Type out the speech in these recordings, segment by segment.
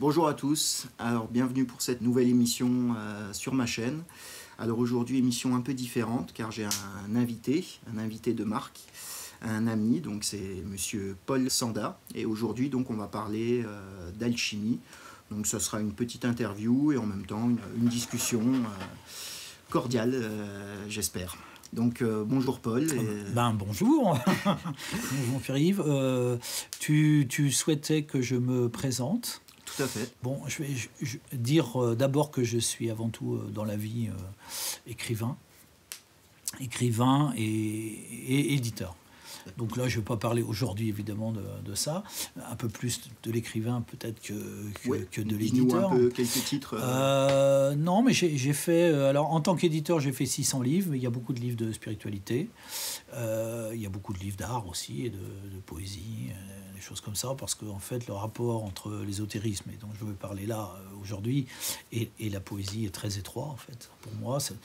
Bonjour à tous, alors bienvenue pour cette nouvelle émission sur ma chaîne. Alors aujourd'hui émission un peu différente car j'ai un invité de marque, un ami, donc c'est monsieur Paul Sanda. Et aujourd'hui donc on va parler d'alchimie. Donc ce sera une petite interview et en même temps une discussion cordiale, j'espère. Donc bonjour Paul. Bonjour, bonjour Pierre-Yves. Tu souhaitais que je me présente? Tout à fait. Bon, je vais dire d'abord que je suis avant tout dans la vie écrivain et éditeur. Donc là, je ne vais pas parler aujourd'hui évidemment de ça, un peu plus de l'écrivain peut-être que de l'éditeur. Dis-nous un peu quelques titres. Non, mais j'ai fait, alors en tant qu'éditeur, j'ai fait 600 livres, mais il y a beaucoup de livres de spiritualité, il y a beaucoup de livres d'art aussi, et de poésie, des choses comme ça, parce qu'en fait, le rapport entre l'ésotérisme, et dont je veux parler là aujourd'hui, et la poésie est très étroit en fait. Pour moi, c'est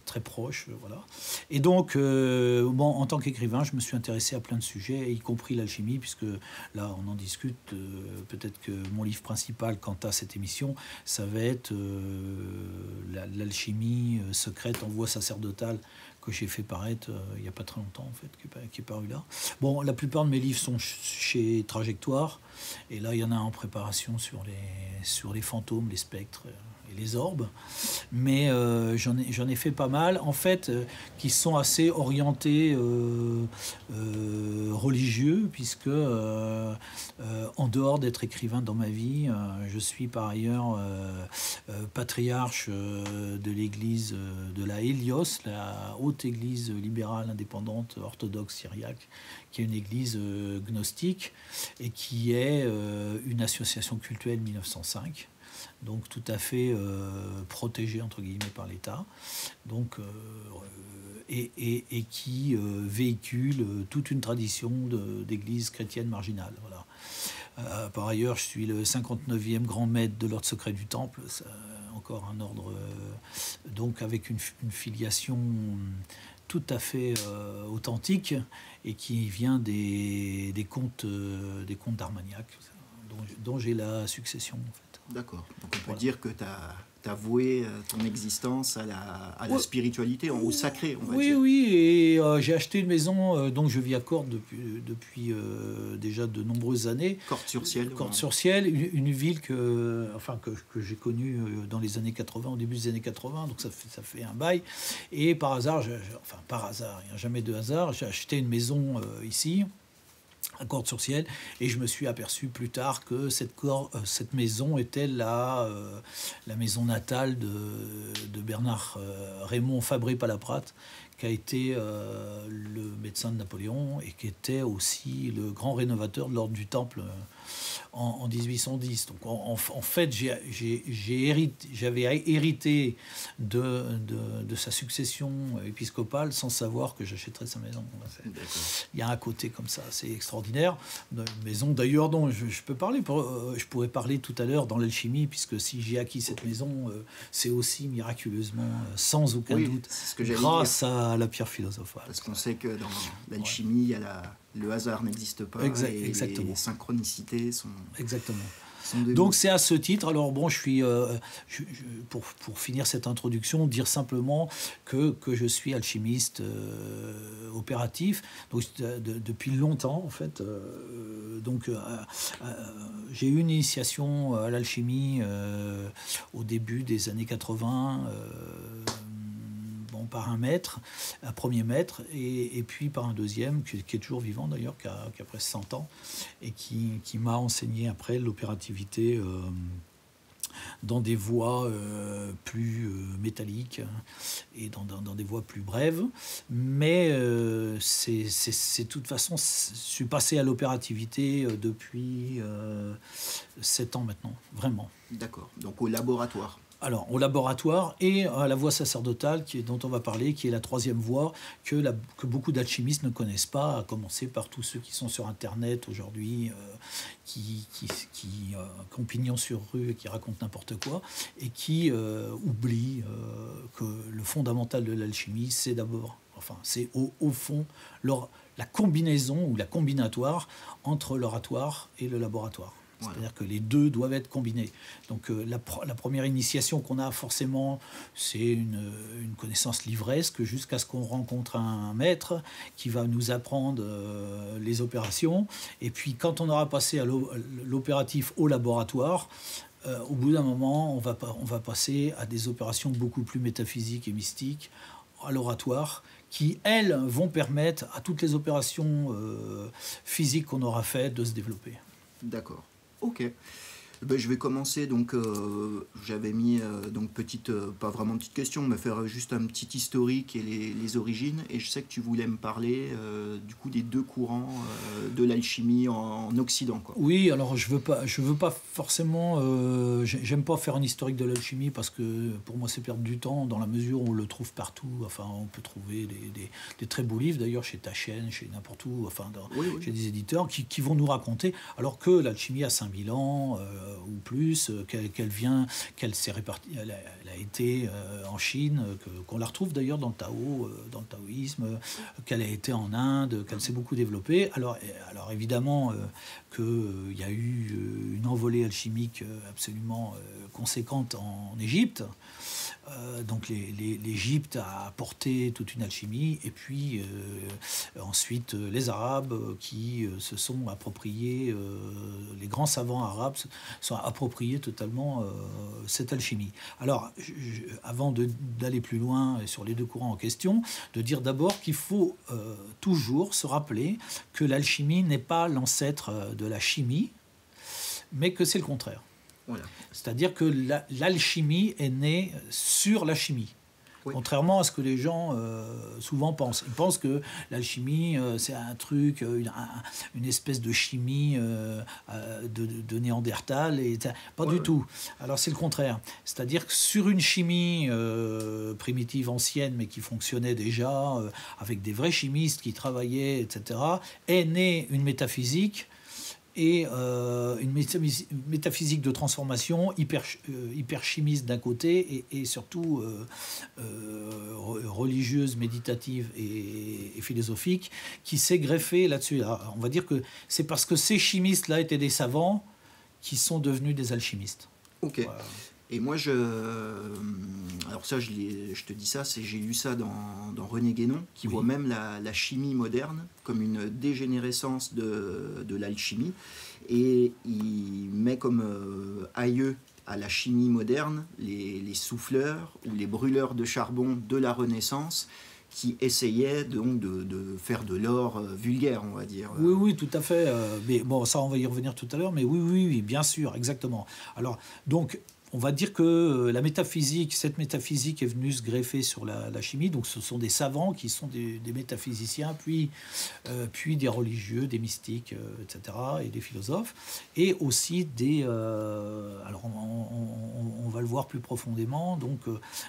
très proche, voilà. Et donc, en tant qu'écrivain, je me suis intéressé à plein de sujets, y compris l'alchimie, puisque là, on en discute. Peut-être que mon livre principal, quant à cette émission, ça va être l'alchimie secrète en voie sacerdotale, que j'ai fait paraître il n'y a pas très longtemps, en fait, qui est paru là. Bon, la plupart de mes livres sont chez Trajectoire, et là, il y en a un en préparation sur les fantômes, les spectres et les orbes, mais j'en ai fait pas mal, en fait, qui sont assez orientés religieux, puisque en dehors d'être écrivain dans ma vie, je suis par ailleurs patriarche de l'église de la Hélios, la haute église libérale indépendante orthodoxe syriaque, qui est une église gnostique et qui est une association cultuelle 1905. Donc tout à fait protégé entre guillemets par l'État, donc et qui véhicule toute une tradition d'église chrétienne marginale. Voilà. Par ailleurs, je suis le 59e grand maître de l'ordre secret du Temple, encore un ordre donc avec une filiation tout à fait authentique et qui vient des contes d'Armagnac, dont j'ai la succession en fait. D'accord. Donc on peut dire que tu as voué ton existence à la spiritualité, au sacré, on va dire. Oui, et j'ai acheté une maison, donc je vis à Cordes depuis déjà de nombreuses années. Cordes-sur-Ciel. Cordes-sur-Ciel, une ville que j'ai connue dans les années 80, au début des années 80, donc ça fait un bail. Et par hasard, il n'y a jamais de hasard, j'ai acheté une maison ici, à Cordes-sur-Ciel, et je me suis aperçu plus tard que cette maison était la maison natale de Bernard Raymond Fabré-Palaprate, qui a été le médecin de Napoléon et qui était aussi le grand rénovateur de l'ordre du Temple en 1810. Donc en fait, j'avais hérité de sa succession épiscopale sans savoir que j'achèterais sa maison. Il y a un côté comme ça, c'est extraordinaire. Une maison d'ailleurs dont je peux parler, je pourrais parler tout à l'heure dans l'alchimie, puisque si j'ai acquis cette maison, c'est aussi miraculeusement, sans aucun doute, grâce à la pierre philosophale. Parce qu'on sait que dans l'alchimie, le hasard n'existe pas, exactement. Et les synchronicités sont... Exactement. Donc c'est à ce titre, alors bon, je suis, pour finir cette introduction, dire simplement que je suis alchimiste opératif, donc, depuis longtemps en fait. J'ai eu une initiation à l'alchimie au début des années 80, par un premier maître, et puis par un deuxième, qui est toujours vivant d'ailleurs, qui a presque 100 ans, et qui m'a enseigné après l'opérativité dans des voies plus métalliques et dans des voies plus brèves. Mais c'est de toute façon, je suis passé à l'opérativité depuis 7 ans maintenant, vraiment. D'accord, donc au laboratoire. Alors, au laboratoire et à la voie sacerdotale dont on va parler, qui est la troisième voie que beaucoup d'alchimistes ne connaissent pas, à commencer par tous ceux qui sont sur Internet aujourd'hui, qui ont pignon sur rue et qui racontent n'importe quoi, et qui oublient que le fondamental de l'alchimie, c'est d'abord, c'est au fond la combinaison ou la combinatoire entre l'oratoire et le laboratoire. Voilà. C'est-à-dire que les deux doivent être combinés. Donc la première initiation qu'on a forcément, c'est une connaissance livresque jusqu'à ce qu'on rencontre un maître qui va nous apprendre les opérations. Et puis quand on aura passé à l'opératif au laboratoire, au bout d'un moment, on va passer à des opérations beaucoup plus métaphysiques et mystiques, à l'oratoire, qui, elles, vont permettre à toutes les opérations physiques qu'on aura faites de se développer. D'accord. Ok. Ben, je vais commencer, donc j'avais mis, donc pas vraiment petite question, mais faire juste un petit historique et les origines, et je sais que tu voulais me parler du coup des deux courants de l'alchimie en Occident, quoi. Oui, alors je veux pas forcément, j'aime pas faire un historique de l'alchimie parce que pour moi c'est perdre du temps dans la mesure où on le trouve partout. Enfin, on peut trouver des très beaux livres d'ailleurs chez Taschen, chez n'importe où, enfin Oui. chez des éditeurs qui vont nous raconter, alors que l'alchimie a 5000 ans ou plus, qu'elle s'est répartie, elle a été en Chine, qu'on la retrouve d'ailleurs dans le Tao, dans le taoïsme, qu'elle a été en Inde, qu'elle s'est beaucoup développée. Alors évidemment qu'il y a eu une envolée alchimique absolument conséquente en Égypte. Donc l'Égypte a apporté toute une alchimie, et puis ensuite les Arabes qui se sont appropriés, les grands savants arabes se sont appropriés totalement cette alchimie. Alors, avant d'aller plus loin sur les deux courants en question, de dire d'abord qu'il faut toujours se rappeler que l'alchimie n'est pas l'ancêtre de la chimie, mais que c'est le contraire. Voilà. C'est-à-dire que l'alchimie est née sur la chimie. Oui. Contrairement à ce que les gens souvent pensent. Ils pensent que l'alchimie, c'est un truc, une espèce de chimie de Néandertal. Pas du tout. Alors c'est le contraire. C'est-à-dire que sur une chimie primitive, ancienne, mais qui fonctionnait déjà, avec des vrais chimistes qui travaillaient, etc., est née une métaphysique, et une métaphysique de transformation hyper chimiste d'un côté, et surtout religieuse, méditative et philosophique, qui s'est greffée là-dessus. Alors, on va dire que c'est parce que ces chimistes-là étaient des savants qui sont devenus des alchimistes. Ok. Voilà. Et moi, alors ça, je te dis ça, j'ai lu ça dans René Guénon, qui voit même la chimie moderne comme une dégénérescence de l'alchimie, et il met comme aïeux à la chimie moderne les souffleurs ou les brûleurs de charbon de la Renaissance, qui essayaient donc de faire de l'or vulgaire, on va dire. Oui, tout à fait. Mais bon, ça, on va y revenir tout à l'heure, mais oui, bien sûr, exactement. Alors, donc, on va dire que la métaphysique, cette métaphysique est venue se greffer sur la chimie. Donc ce sont des savants qui sont des métaphysiciens, puis des religieux, des mystiques, etc., et des philosophes, et aussi alors on va le voir plus profondément, donc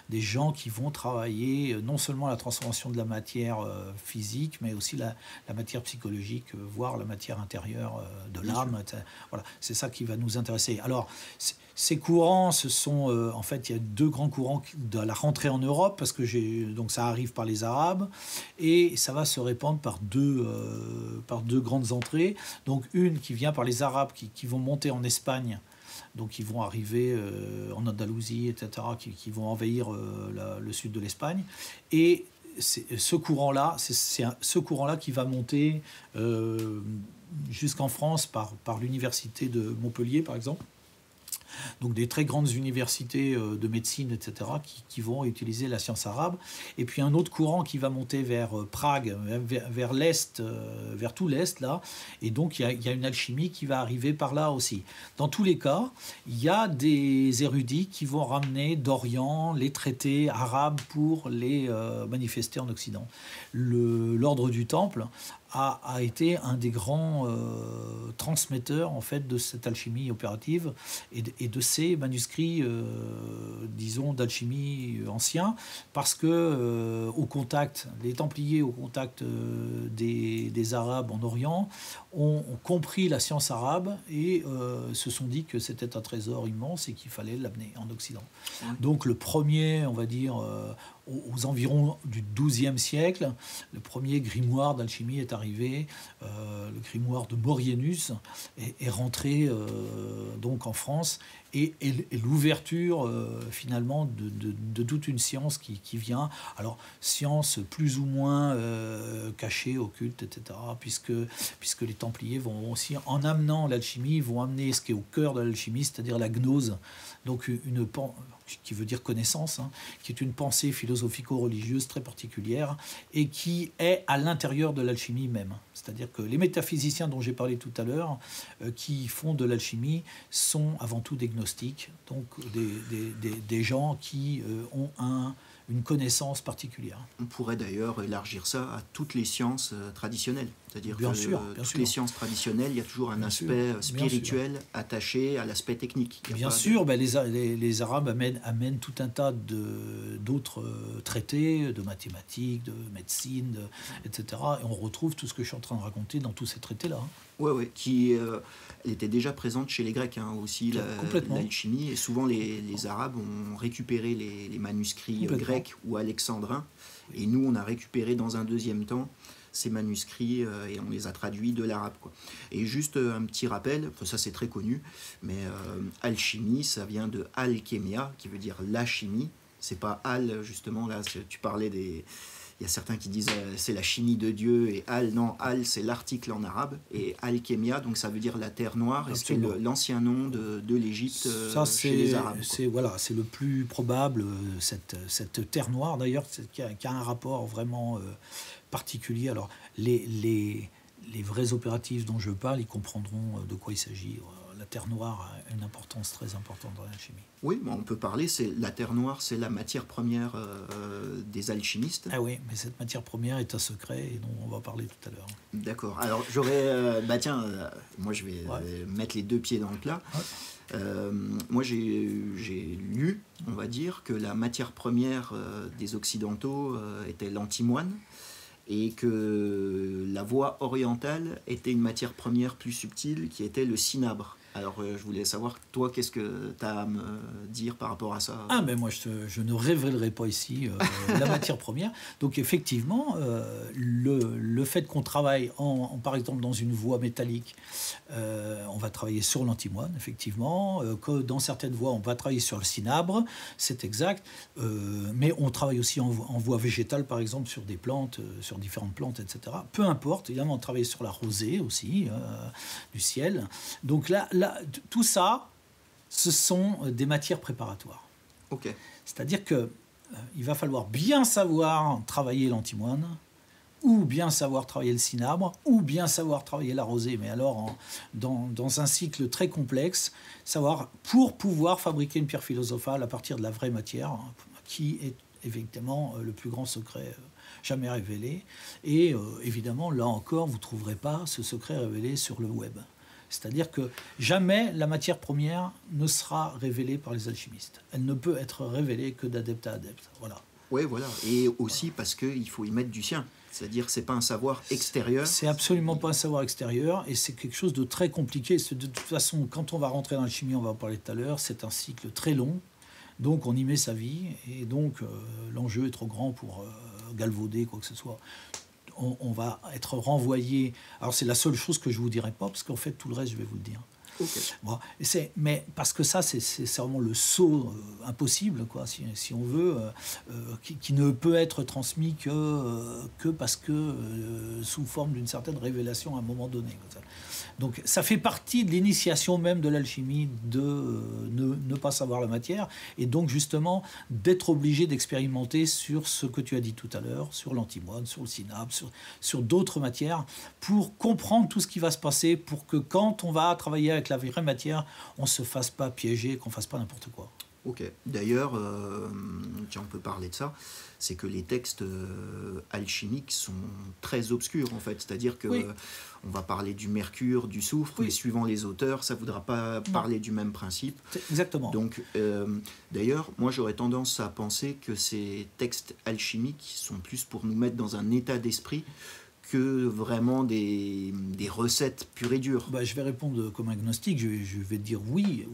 des gens qui vont travailler non seulement la transformation de la matière physique, mais aussi la matière psychologique, voire la matière intérieure de l'âme. Voilà, c'est ça qui va nous intéresser. Alors, ces courants, ce sont en fait, il y a deux grands courants de la rentrée en Europe, parce que donc ça arrive par les Arabes, et ça va se répandre par deux grandes entrées. Donc une qui vient par les Arabes qui vont monter en Espagne, donc ils vont arriver en Andalousie, etc., qui vont envahir le sud de l'Espagne, et c'est ce courant-là qui va monter jusqu'en France par l'université de Montpellier, par exemple. Donc des très grandes universités de médecine, etc., qui vont utiliser la science arabe. Et puis un autre courant qui va monter vers Prague, vers l'Est, vers tout l'Est, là. Et donc il y a une alchimie qui va arriver par là aussi. Dans tous les cas, il y a des érudits qui vont ramener d'Orient les traités arabes pour les manifester en Occident. L'ordre du Temple a été un des grands transmetteurs en fait de cette alchimie opérative et de ces manuscrits, disons, d'alchimie anciens, parce que au contact, les Templiers au contact des Arabes en Orient ont compris la science arabe et se sont dit que c'était un trésor immense et qu'il fallait l'amener en Occident. Ouais. Donc le premier, on va dire, aux environs du XIIe siècle, le premier grimoire d'alchimie est arrivé, le grimoire de Maurienus est rentré donc en France, et l'ouverture finalement de toute une science qui vient, alors science plus ou moins cachée, occulte, etc., puisque les Templiers vont aussi, en amenant l'alchimie, vont amener ce qui est au cœur de l'alchimie, c'est-à-dire la gnose, donc qui veut dire connaissance, hein, qui est une pensée philosophico-religieuse très particulière et qui est à l'intérieur de l'alchimie même. C'est-à-dire que les métaphysiciens dont j'ai parlé tout à l'heure, qui font de l'alchimie, sont avant tout des gnostiques, donc des gens qui ont une connaissance particulière. On pourrait d'ailleurs élargir ça à toutes les sciences traditionnelles. C'est-à-dire que toutes les sciences traditionnelles, il y a toujours un aspect spirituel attaché à l'aspect technique. Bien sûr, les Arabes amènent tout un tas d'autres traités, de mathématiques, de médecine, etc. Et on retrouve tout ce que je suis en train de raconter dans tous ces traités-là. Oui, qui était déjà présente chez les Grecs aussi, l'alchimie. Et souvent, les Arabes ont récupéré les manuscrits grecs ou alexandrins. Et nous, on a récupéré dans un deuxième temps ces manuscrits et on les a traduits de l'arabe, quoi. Et juste un petit rappel, ça c'est très connu, mais alchimie, ça vient de alchémia, qui veut dire la chimie. C'est pas al, justement, là, tu parlais des... Il y a certains qui disent c'est la chimie de Dieu, et non, al c'est l'article en arabe, et alchémia, donc ça veut dire la terre noire, et c'est l'ancien nom de l'Égypte chez les Arabes. C'est le plus probable, cette terre noire d'ailleurs, qui a un rapport vraiment particulier. Alors les vrais opératifs dont je parle, ils comprendront de quoi il s'agit. La terre noire a une importance très importante dans l'alchimie. Oui, on peut parler, la terre noire, c'est la matière première des alchimistes. Ah oui, mais cette matière première est un secret et dont on va parler tout à l'heure. D'accord, alors j'aurais... moi je vais mettre les deux pieds dans le plat. Ouais. Moi j'ai lu, on va dire, que la matière première des Occidentaux était l'antimoine, et que la voie orientale était une matière première plus subtile qui était le cinabre. Alors, je voulais savoir, toi, qu'est-ce que tu as à me dire par rapport à ça ? Ah, mais moi, je ne révélerai pas ici la matière première. Donc, effectivement, le fait qu'on travaille, par exemple, dans une voie métallique, on va travailler sur l'antimoine, effectivement. Que dans certaines voies, on va travailler sur le cinabre, c'est exact. Mais on travaille aussi en voie végétale, par exemple, sur des plantes, sur différentes plantes, etc. Peu importe, évidemment, on travaille sur la rosée aussi, du ciel. Donc là, tout ça, ce sont des matières préparatoires. Okay. C'est-à-dire qu'il va falloir bien savoir travailler l'antimoine, ou bien savoir travailler le cinabre, ou bien savoir travailler la rosée, mais alors dans un cycle très complexe, savoir pour pouvoir fabriquer une pierre philosophale à partir de la vraie matière, qui est évidemment le plus grand secret jamais révélé. Et évidemment, là encore, vous ne trouverez pas ce secret révélé sur le web. C'est-à-dire que jamais la matière première ne sera révélée par les alchimistes. Elle ne peut être révélée que d'adepte à adepte. Voilà. Oui, voilà. Et aussi parce qu'il faut y mettre du sien. C'est-à-dire que ce n'est pas un savoir extérieur. C'est absolument pas un savoir extérieur et c'est quelque chose de très compliqué. De toute façon, quand on va rentrer dans la chimie, on va en parler tout à l'heure, c'est un cycle très long. Donc on y met sa vie et donc l'enjeu est trop grand pour galvauder quoi que ce soit. On va être renvoyé. Alors c'est la seule chose que je ne vous dirai pas, parce qu'en fait tout le reste je vais vous le dire. Okay. Bon, mais parce que ça c'est vraiment le saut impossible, quoi, si on veut, qui ne peut être transmis que parce que sous forme d'une certaine révélation à un moment donné. Donc ça fait partie de l'initiation même de l'alchimie de ne pas savoir la matière et donc justement d'être obligé d'expérimenter sur ce que tu as dit tout à l'heure, sur l'antimoine, sur le cinabre, sur d'autres matières pour comprendre tout ce qui va se passer pour que quand on va travailler avec la vraie matière, on ne se fasse pas piéger, qu'on ne fasse pas n'importe quoi. Ok. D'ailleurs, on peut parler de ça, c'est que les textes alchimiques sont très obscurs en fait. C'est-à-dire que on va parler du mercure, du soufre, mais suivant les auteurs, ça ne voudra pas parler du même principe. Exactement. Donc, d'ailleurs, moi j'aurais tendance à penser que ces textes alchimiques sont plus pour nous mettre dans un état d'esprit que vraiment des recettes pures et dures? Je vais répondre comme agnostique, je vais dire oui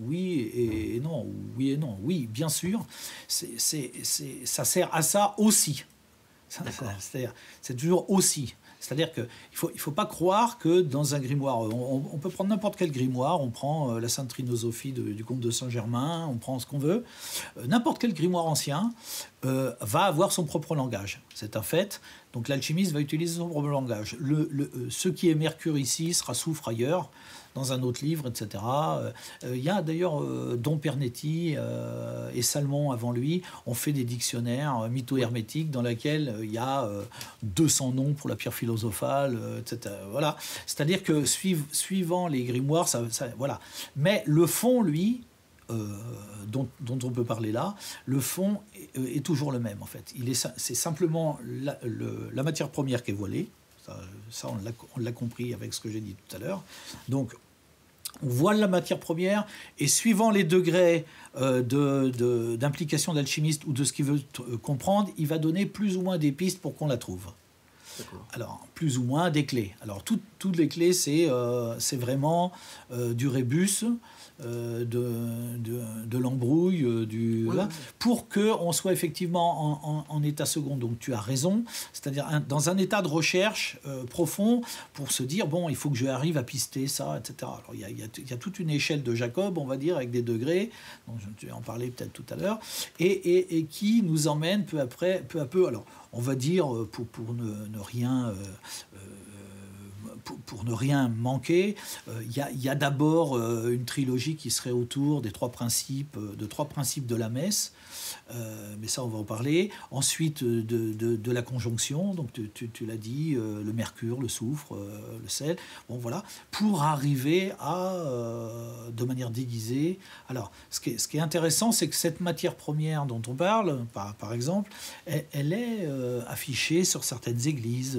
et non, oui et non. Oui, bien sûr, ça sert à ça aussi. C'est toujours aussi. C'est-à-dire qu'il ne faut pas croire que dans un grimoire, on peut prendre n'importe quel grimoire, on prend la Sainte Trinosophie du comte de Saint-Germain, on prend ce qu'on veut, n'importe quel grimoire ancien va avoir son propre langage. C'est un fait. Donc l'alchimiste va utiliser son propre langage. Ce qui est mercure ici sera soufre ailleurs, dans un autre livre, etc. Il y a d'ailleurs Dom Pernetti et Salmon avant lui ont fait des dictionnaires mytho-hermétiques dans lesquels il y a 200 noms pour la pierre philosophale, etc. Voilà. C'est-à-dire que suivant les grimoires, voilà. Mais le fond, lui, dont on peut parler là, le fond est toujours le même en fait. C'est simplement la matière première qui est voilée. Ça on l'a compris avec ce que j'ai dit tout à l'heure. Donc on voile la matière première et suivant les degrés d'implication d'alchimiste ou de ce qu'il veut comprendre, il va donner plus ou moins des pistes pour qu'on la trouve. D'accord. Alors, plus ou moins des clés. Alors, toutes les clés, c'est vraiment du rébus, de l'embrouille, pour qu'on soit effectivement en état second. Donc tu as raison, c'est-à-dire dans un état de recherche profond pour se dire, bon, il faut que je arrive à pister ça, etc. Alors il y a toute une échelle de Jacob, on va dire, avec des degrés, dont je vais en parler peut-être tout à l'heure, et qui nous emmène peu à peu, alors on va dire, pour ne rien... Pour ne rien manquer, il y a d'abord une trilogie qui serait autour des trois principes de la messe, mais ça on va en parler. Ensuite de la conjonction, donc tu l'as dit, le mercure, le soufre, le sel, bon voilà, pour arriver à, de manière déguisée. Alors ce qui est intéressant, c'est que cette matière première dont on parle, par exemple, elle est affichée sur certaines églises,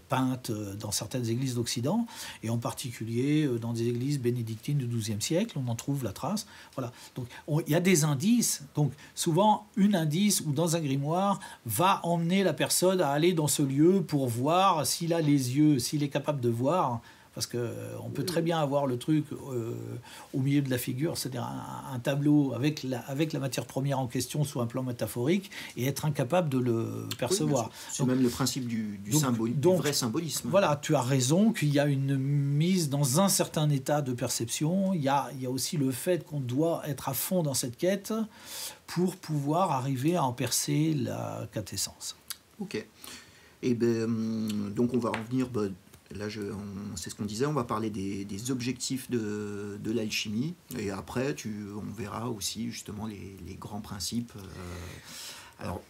peinte dans certaines églises d'Occident, et en particulier dans des églises bénédictines du XIIe siècle, on en trouve la trace. Voilà. Donc il y a des indices. Donc souvent, un indice ou dans un grimoire va emmener la personne à aller dans ce lieu pour voir s'il a les yeux, s'il est capable de voir. Parce qu'on peut très bien avoir le truc au milieu de la figure, c'est-à-dire un tableau avec la matière première en question sous un plan métaphorique et être incapable de le percevoir. Oui, c'est même le principe du vrai symbolisme. Voilà, tu as raison qu'il y a une mise dans un certain état de perception. Il y a aussi le fait qu'on doit être à fond dans cette quête pour pouvoir arriver à en percer la quintessence. Ok. Et donc on va revenir... Là, c'est ce qu'on disait, on va parler des objectifs de l'alchimie, et après, on verra aussi justement les grands principes. Alors,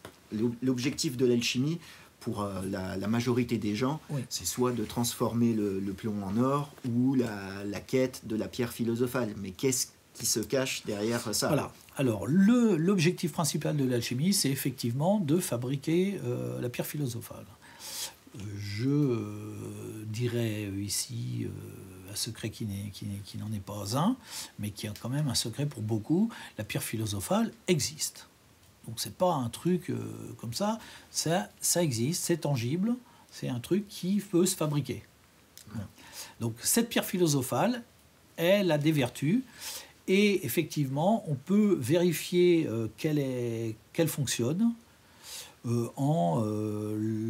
l'objectif de l'alchimie, pour la majorité des gens, oui, c'est soit de transformer le plomb en or, ou la quête de la pierre philosophale. Mais qu'est-ce qui se cache derrière ça? Voilà. Alors, l'objectif principal de l'alchimie, c'est effectivement de fabriquer la pierre philosophale. Je dirais ici un secret qui n'en est pas un, mais qui est quand même un secret pour beaucoup. La pierre philosophale existe. Donc c'est pas un truc comme ça. Ça existe, c'est tangible, c'est un truc qui peut se fabriquer. Bon. Donc cette pierre philosophale, elle a des vertus, et effectivement, on peut vérifier qu'elle fonctionne en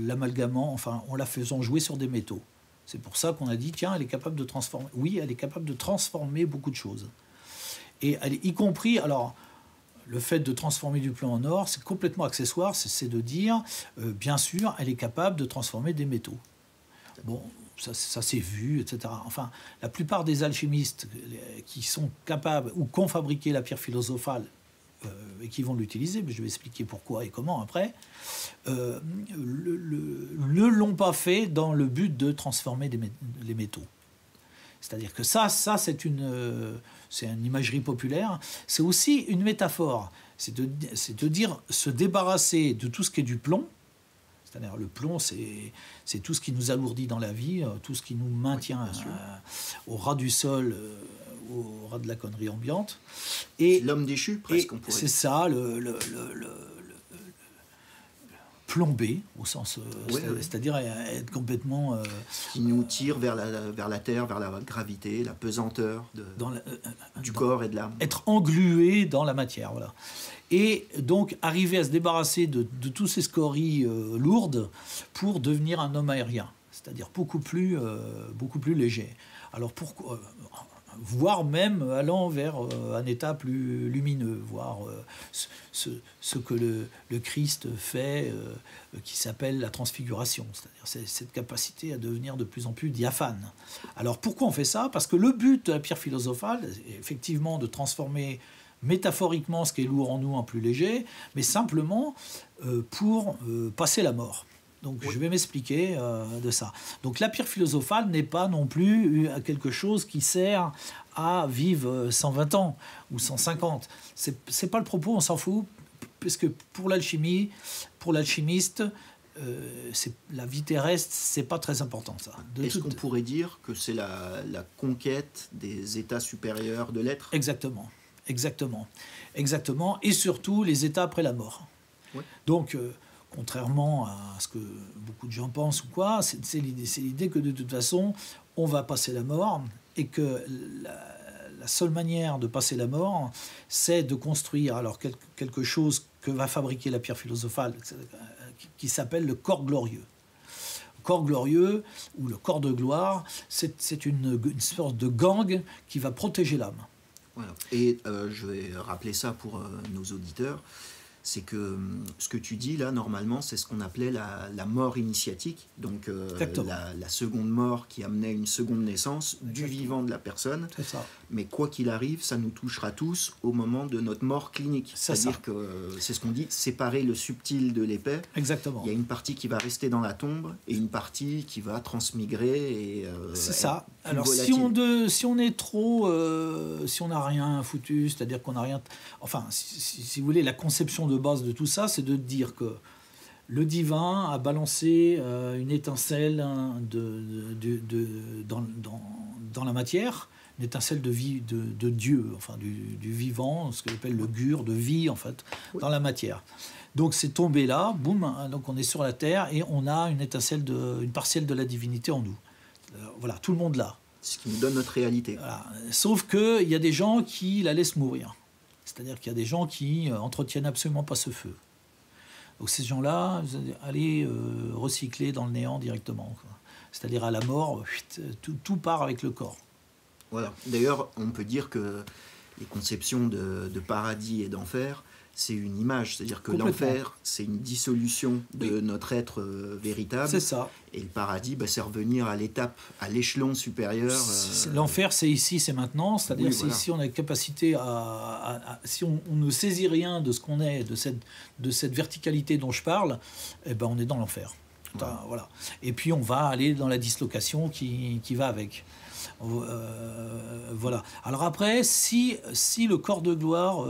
l'amalgamant, enfin en la faisant jouer sur des métaux. C'est pour ça qu'on a dit, tiens, elle est capable de transformer. Oui, elle est capable de transformer beaucoup de choses. Et y compris, alors, le fait de transformer du plomb en or, c'est complètement accessoire, c'est de dire, bien sûr, elle est capable de transformer des métaux. Bon, ça s'est vu, etc. Enfin, la plupart des alchimistes qui sont capables ou qui ont fabriqué la pierre philosophale, et qui vont l'utiliser, mais je vais expliquer pourquoi et comment après, ne l'ont pas fait dans le but de transformer les métaux. C'est-à-dire que ça c'est une imagerie populaire, c'est aussi une métaphore, c'est de dire se débarrasser de tout ce qui est du plomb. C'est-à-dire le plomb, c'est tout ce qui nous alourdit dans la vie, tout ce qui nous maintient au ras du sol, au ras de la connerie ambiante. Et l'homme déchu, presque, on pourrait dire. C'est ça, le flamber, au sens, Ouais. c'est-à-dire être complètement Qui nous tire vers la terre, vers la gravité, la pesanteur du corps et de l'âme. être englué dans la matière, voilà. Et donc arriver à se débarrasser de tous ces scories lourdes pour devenir un homme aérien, c'est-à-dire beaucoup plus léger. Alors pourquoi voire même allant vers un état plus lumineux, voire ce que le Christ fait, qui s'appelle la transfiguration, c'est-à-dire cette capacité à devenir de plus en plus diaphane. Alors pourquoi on fait ça? Parce que le but de la pierre philosophale est effectivement de transformer métaphoriquement ce qui est lourd en nous en plus léger, mais simplement pour passer la mort. Donc je vais m'expliquer de ça. Donc la pierre philosophale n'est pas non plus quelque chose qui sert à vivre 120 ans ou 150. C'est pas le propos, on s'en fout, parce que pour l'alchimie, pour l'alchimiste, la vie terrestre, c'est pas très important ça. Est-ce qu'on pourrait dire que c'est la conquête des états supérieurs de l'être? Exactement, exactement, exactement, et surtout les états après la mort. Ouais. Donc contrairement à ce que beaucoup de gens pensent ou quoi, c'est l'idée que de toute façon, on va passer la mort et que la seule manière de passer la mort, c'est de construire alors quelque chose que va fabriquer la pierre philosophale, qui s'appelle le corps glorieux. Le corps glorieux, ou le corps de gloire, c'est une sorte de gangue qui va protéger l'âme. Voilà. Et je vais rappeler ça pour nos auditeurs. C'est que ce que tu dis là, normalement, c'est ce qu'on appelait la mort initiatique, donc la seconde mort qui amenait une seconde naissance du vivant de la personne. C'est ça. Mais quoi qu'il arrive, ça nous touchera tous au moment de notre mort clinique. C'est-à-dire que c'est ce qu'on dit, séparer le subtil de l'épais. Exactement. Il y a une partie qui va rester dans la tombe et une partie qui va transmigrer. C'est ça. Alors si on est trop, si on n'a rien foutu, c'est-à-dire qu'on n'a rien... Enfin, si vous voulez, la conception de base de tout ça, c'est de dire que le divin a balancé une étincelle dans la matière, une étincelle de vie de Dieu, enfin du vivant, ce qu'on appelle le gur de vie en fait, dans la matière. Donc c'est tombé là, boum, donc on est sur la terre et on a une étincelle, une partielle de la divinité en nous. Voilà, tout le monde l'a. Ce qui nous donne notre réalité. Voilà. Sauf qu'il y a des gens qui la laissent mourir. C'est-à-dire qu'il y a des gens qui entretiennent absolument pas ce feu. Donc ces gens-là, allez recycler dans le néant directement. C'est-à-dire à la mort, tout part avec le corps. Voilà. D'ailleurs, on peut dire que les conceptions de paradis et d'enfer, c'est une image. C'est-à-dire que l'enfer, c'est une dissolution de notre être véritable. C'est ça. Et le paradis, c'est revenir à l'étape, à l'échelon supérieur. L'enfer, c'est ici, c'est maintenant. C'est-à-dire voilà. si on a la capacité si on ne saisit rien de ce qu'on est, de cette verticalité dont je parle, eh ben on est dans l'enfer. Voilà. Et puis on va aller dans la dislocation qui va avec. Voilà. Alors après, si le corps de gloire...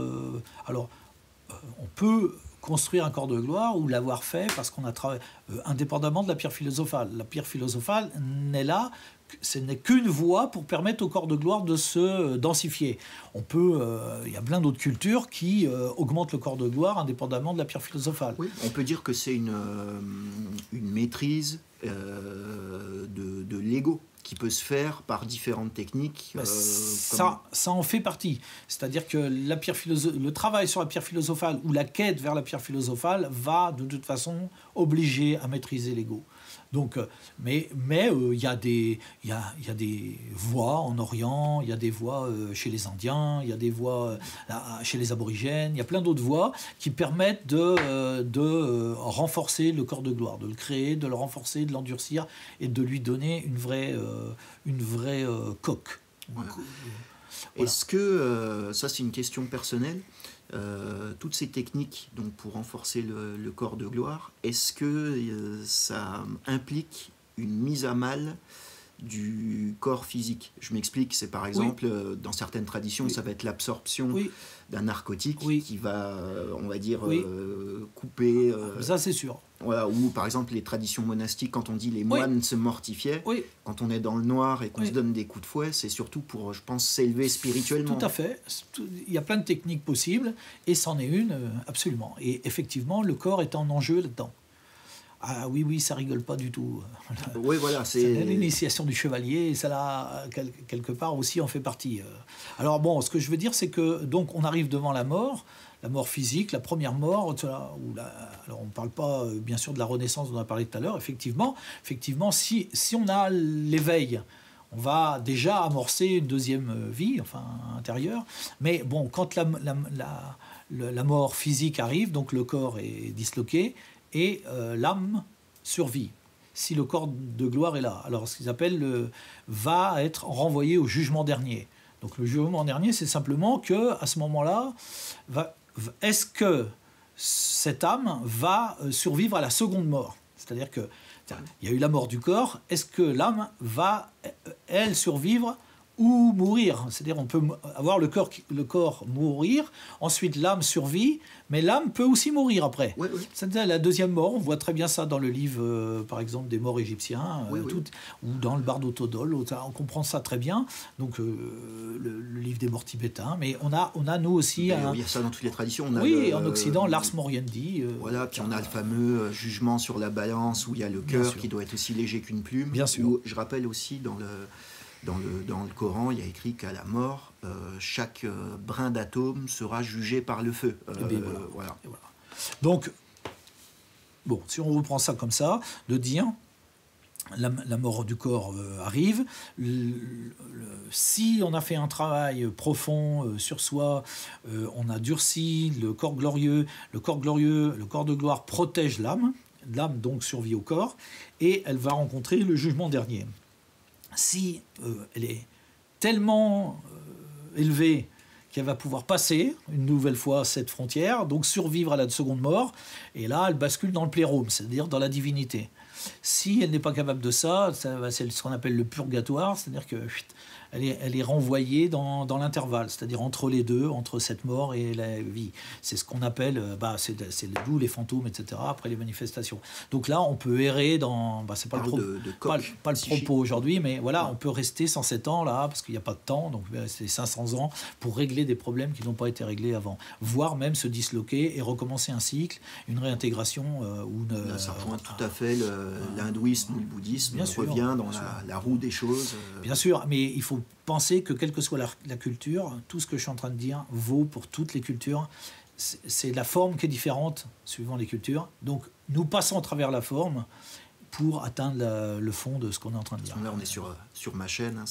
on peut construire un corps de gloire ou l'avoir fait parce qu'on a travaillé indépendamment de la pierre philosophale. La pierre philosophale n'est là, ce n'est qu'une voie pour permettre au corps de gloire de se densifier. On peut, il y a plein d'autres cultures qui augmentent le corps de gloire indépendamment de la pierre philosophale. Oui, on peut dire que c'est une maîtrise de l'ego qui peut se faire par différentes techniques. Ça en fait partie. C'est-à-dire que le travail sur la pierre philosophale ou la quête vers la pierre philosophale va de toute façon obliger à maîtriser l'ego. Donc, mais il y a des voies en Orient, il y a des voies chez les Indiens, il y a des voies chez les aborigènes, il y a plein d'autres voies qui permettent de renforcer le corps de gloire, de le créer, de le renforcer, de l'endurcir et de lui donner une vraie coque. Voilà. Est-ce que, ça c'est une question personnelle, toutes ces techniques donc, pour renforcer le corps de gloire, est-ce que ça implique une mise à mal du corps physique? Je m'explique, c'est par exemple, dans certaines traditions, ça va être l'absorption d'un narcotique qui va, on va dire, couper... ça c'est sûr. Voilà, ou par exemple les traditions monastiques, quand on dit les moines se mortifiaient, quand on est dans le noir et qu'on se donne des coups de fouet, c'est surtout pour, je pense, s'élever spirituellement. Tout à fait. Il y a plein de techniques possibles, et c'en est une, absolument. Et effectivement, le corps est en enjeu là-dedans. Ah oui, ça rigole pas du tout. Oui, voilà, c'est l'initiation du chevalier, et ça là, quelque part aussi en fait partie. Alors bon, ce que je veux dire, c'est que donc on arrive devant la mort physique, la première mort. Alors on ne parle pas bien sûr de la renaissance dont on a parlé tout à l'heure. Effectivement, si on a l'éveil, on va déjà amorcer une deuxième vie, enfin intérieure. Mais bon, quand la mort physique arrive, donc le corps est disloqué, et l'âme survit. Si le corps de gloire est là, alors ce qu'ils appellent va être renvoyé au jugement dernier. Donc le jugement dernier, c'est simplement que à ce moment-là, est-ce que cette âme va survivre à la seconde mort? C'est-à-dire que il y a eu la mort du corps. Est-ce que l'âme va, elle, survivre ou mourir? C'est-à-dire on peut avoir le corps mourir, ensuite l'âme survit, mais l'âme peut aussi mourir après. Oui. C'est-à-dire la deuxième mort, on voit très bien ça dans le livre, par exemple, des morts égyptiens, ou dans le Bardo Todol, on comprend ça très bien, donc le livre des morts tibétains, mais on a nous aussi... Il y a ça dans toutes les traditions. En Occident, l'Ars Moriendi. Voilà, puis on a le fameux jugement sur la balance, où il y a le cœur qui doit être aussi léger qu'une plume. Bien sûr. Je rappelle aussi dans le Coran, il y a écrit qu'à la mort, chaque brin d'atome sera jugé par le feu. Voilà. Donc, bon, si on reprend ça comme ça, de dire, la mort du corps arrive, si on a fait un travail profond sur soi, on a durci le corps glorieux, le corps de gloire protège l'âme donc survit au corps, et elle va rencontrer le jugement dernier. Si elle est tellement élevée qu'elle va pouvoir passer une nouvelle fois cette frontière, donc survivre à la seconde mort, et là elle bascule dans le plérôme, c'est-à-dire dans la divinité. Si elle n'est pas capable de ça, c'est ce qu'on appelle le purgatoire, c'est-à-dire que elle est renvoyée dans l'intervalle, c'est-à-dire entre les deux, entre cette mort et la vie. C'est ce qu'on appelle, c'est d'où les fantômes, etc., après les manifestations. Donc là, on peut errer dans... c'est pas le propos aujourd'hui, mais voilà, on peut rester 107 ans, là, parce qu'il n'y a pas de temps, donc c'est 500 ans, pour régler des problèmes qui n'ont pas été réglés avant. Voire même se disloquer et recommencer un cycle, une réintégration. Ça rejoint tout à fait l'hindouisme ou le bouddhisme. On revient dans la roue des choses. Bien sûr, mais il faut penser que quelle que soit la culture, tout ce que je suis en train de dire vaut pour toutes les cultures. C'est la forme qui est différente suivant les cultures. Donc nous passons à travers la forme pour atteindre le fond de ce qu'on est en train de dire. Là on est sur ma chaîne,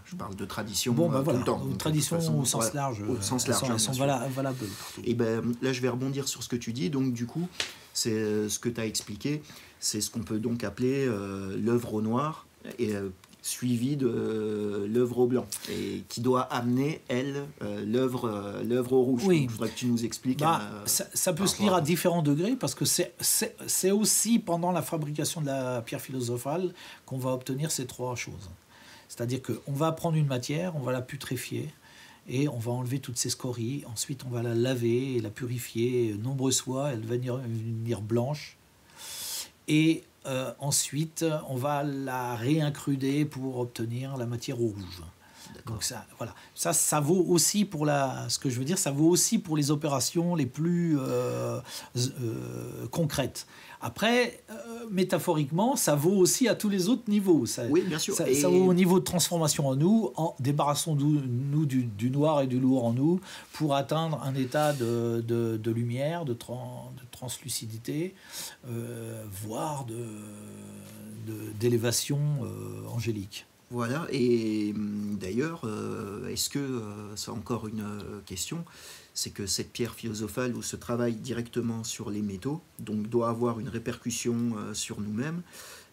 je parle de tradition tout le temps. Tradition au sens large. Au sens large, elles sont valables partout. Et là je vais rebondir sur ce que tu dis. Donc du coup, c'est ce que tu as expliqué, c'est ce qu'on peut donc appeler l'œuvre au noir, et suivi de l'œuvre au blanc, et qui doit amener, elle, l'œuvre au rouge. Oui. Donc, je voudrais que tu nous expliques. Ça peut se lire à différents degrés, parce que c'est aussi pendant la fabrication de la pierre philosophale qu'on va obtenir ces trois choses. C'est-à-dire qu'on va prendre une matière, on va la putréfier, et on va enlever toutes ses scories. Ensuite, on va la laver et la purifier nombreuses fois. Elle va devenir blanche. Et ensuite, on va la réincruder pour obtenir la matière au rouge. D'accord. Donc ça vaut aussi pour ce que je veux dire, ça vaut aussi pour les opérations les plus concrètes. Après, métaphoriquement, ça vaut aussi à tous les autres niveaux. Oui, bien sûr. Ça vaut au niveau de transformation en nous, débarrassons-nous du noir et du lourd en nous pour atteindre un état de lumière, de translucidité, voire d'élévation angélique. Voilà, et d'ailleurs, est-ce que, c'est encore une question, c'est que cette pierre philosophale ou ce travail directement sur les métaux, donc doit avoir une répercussion sur nous-mêmes,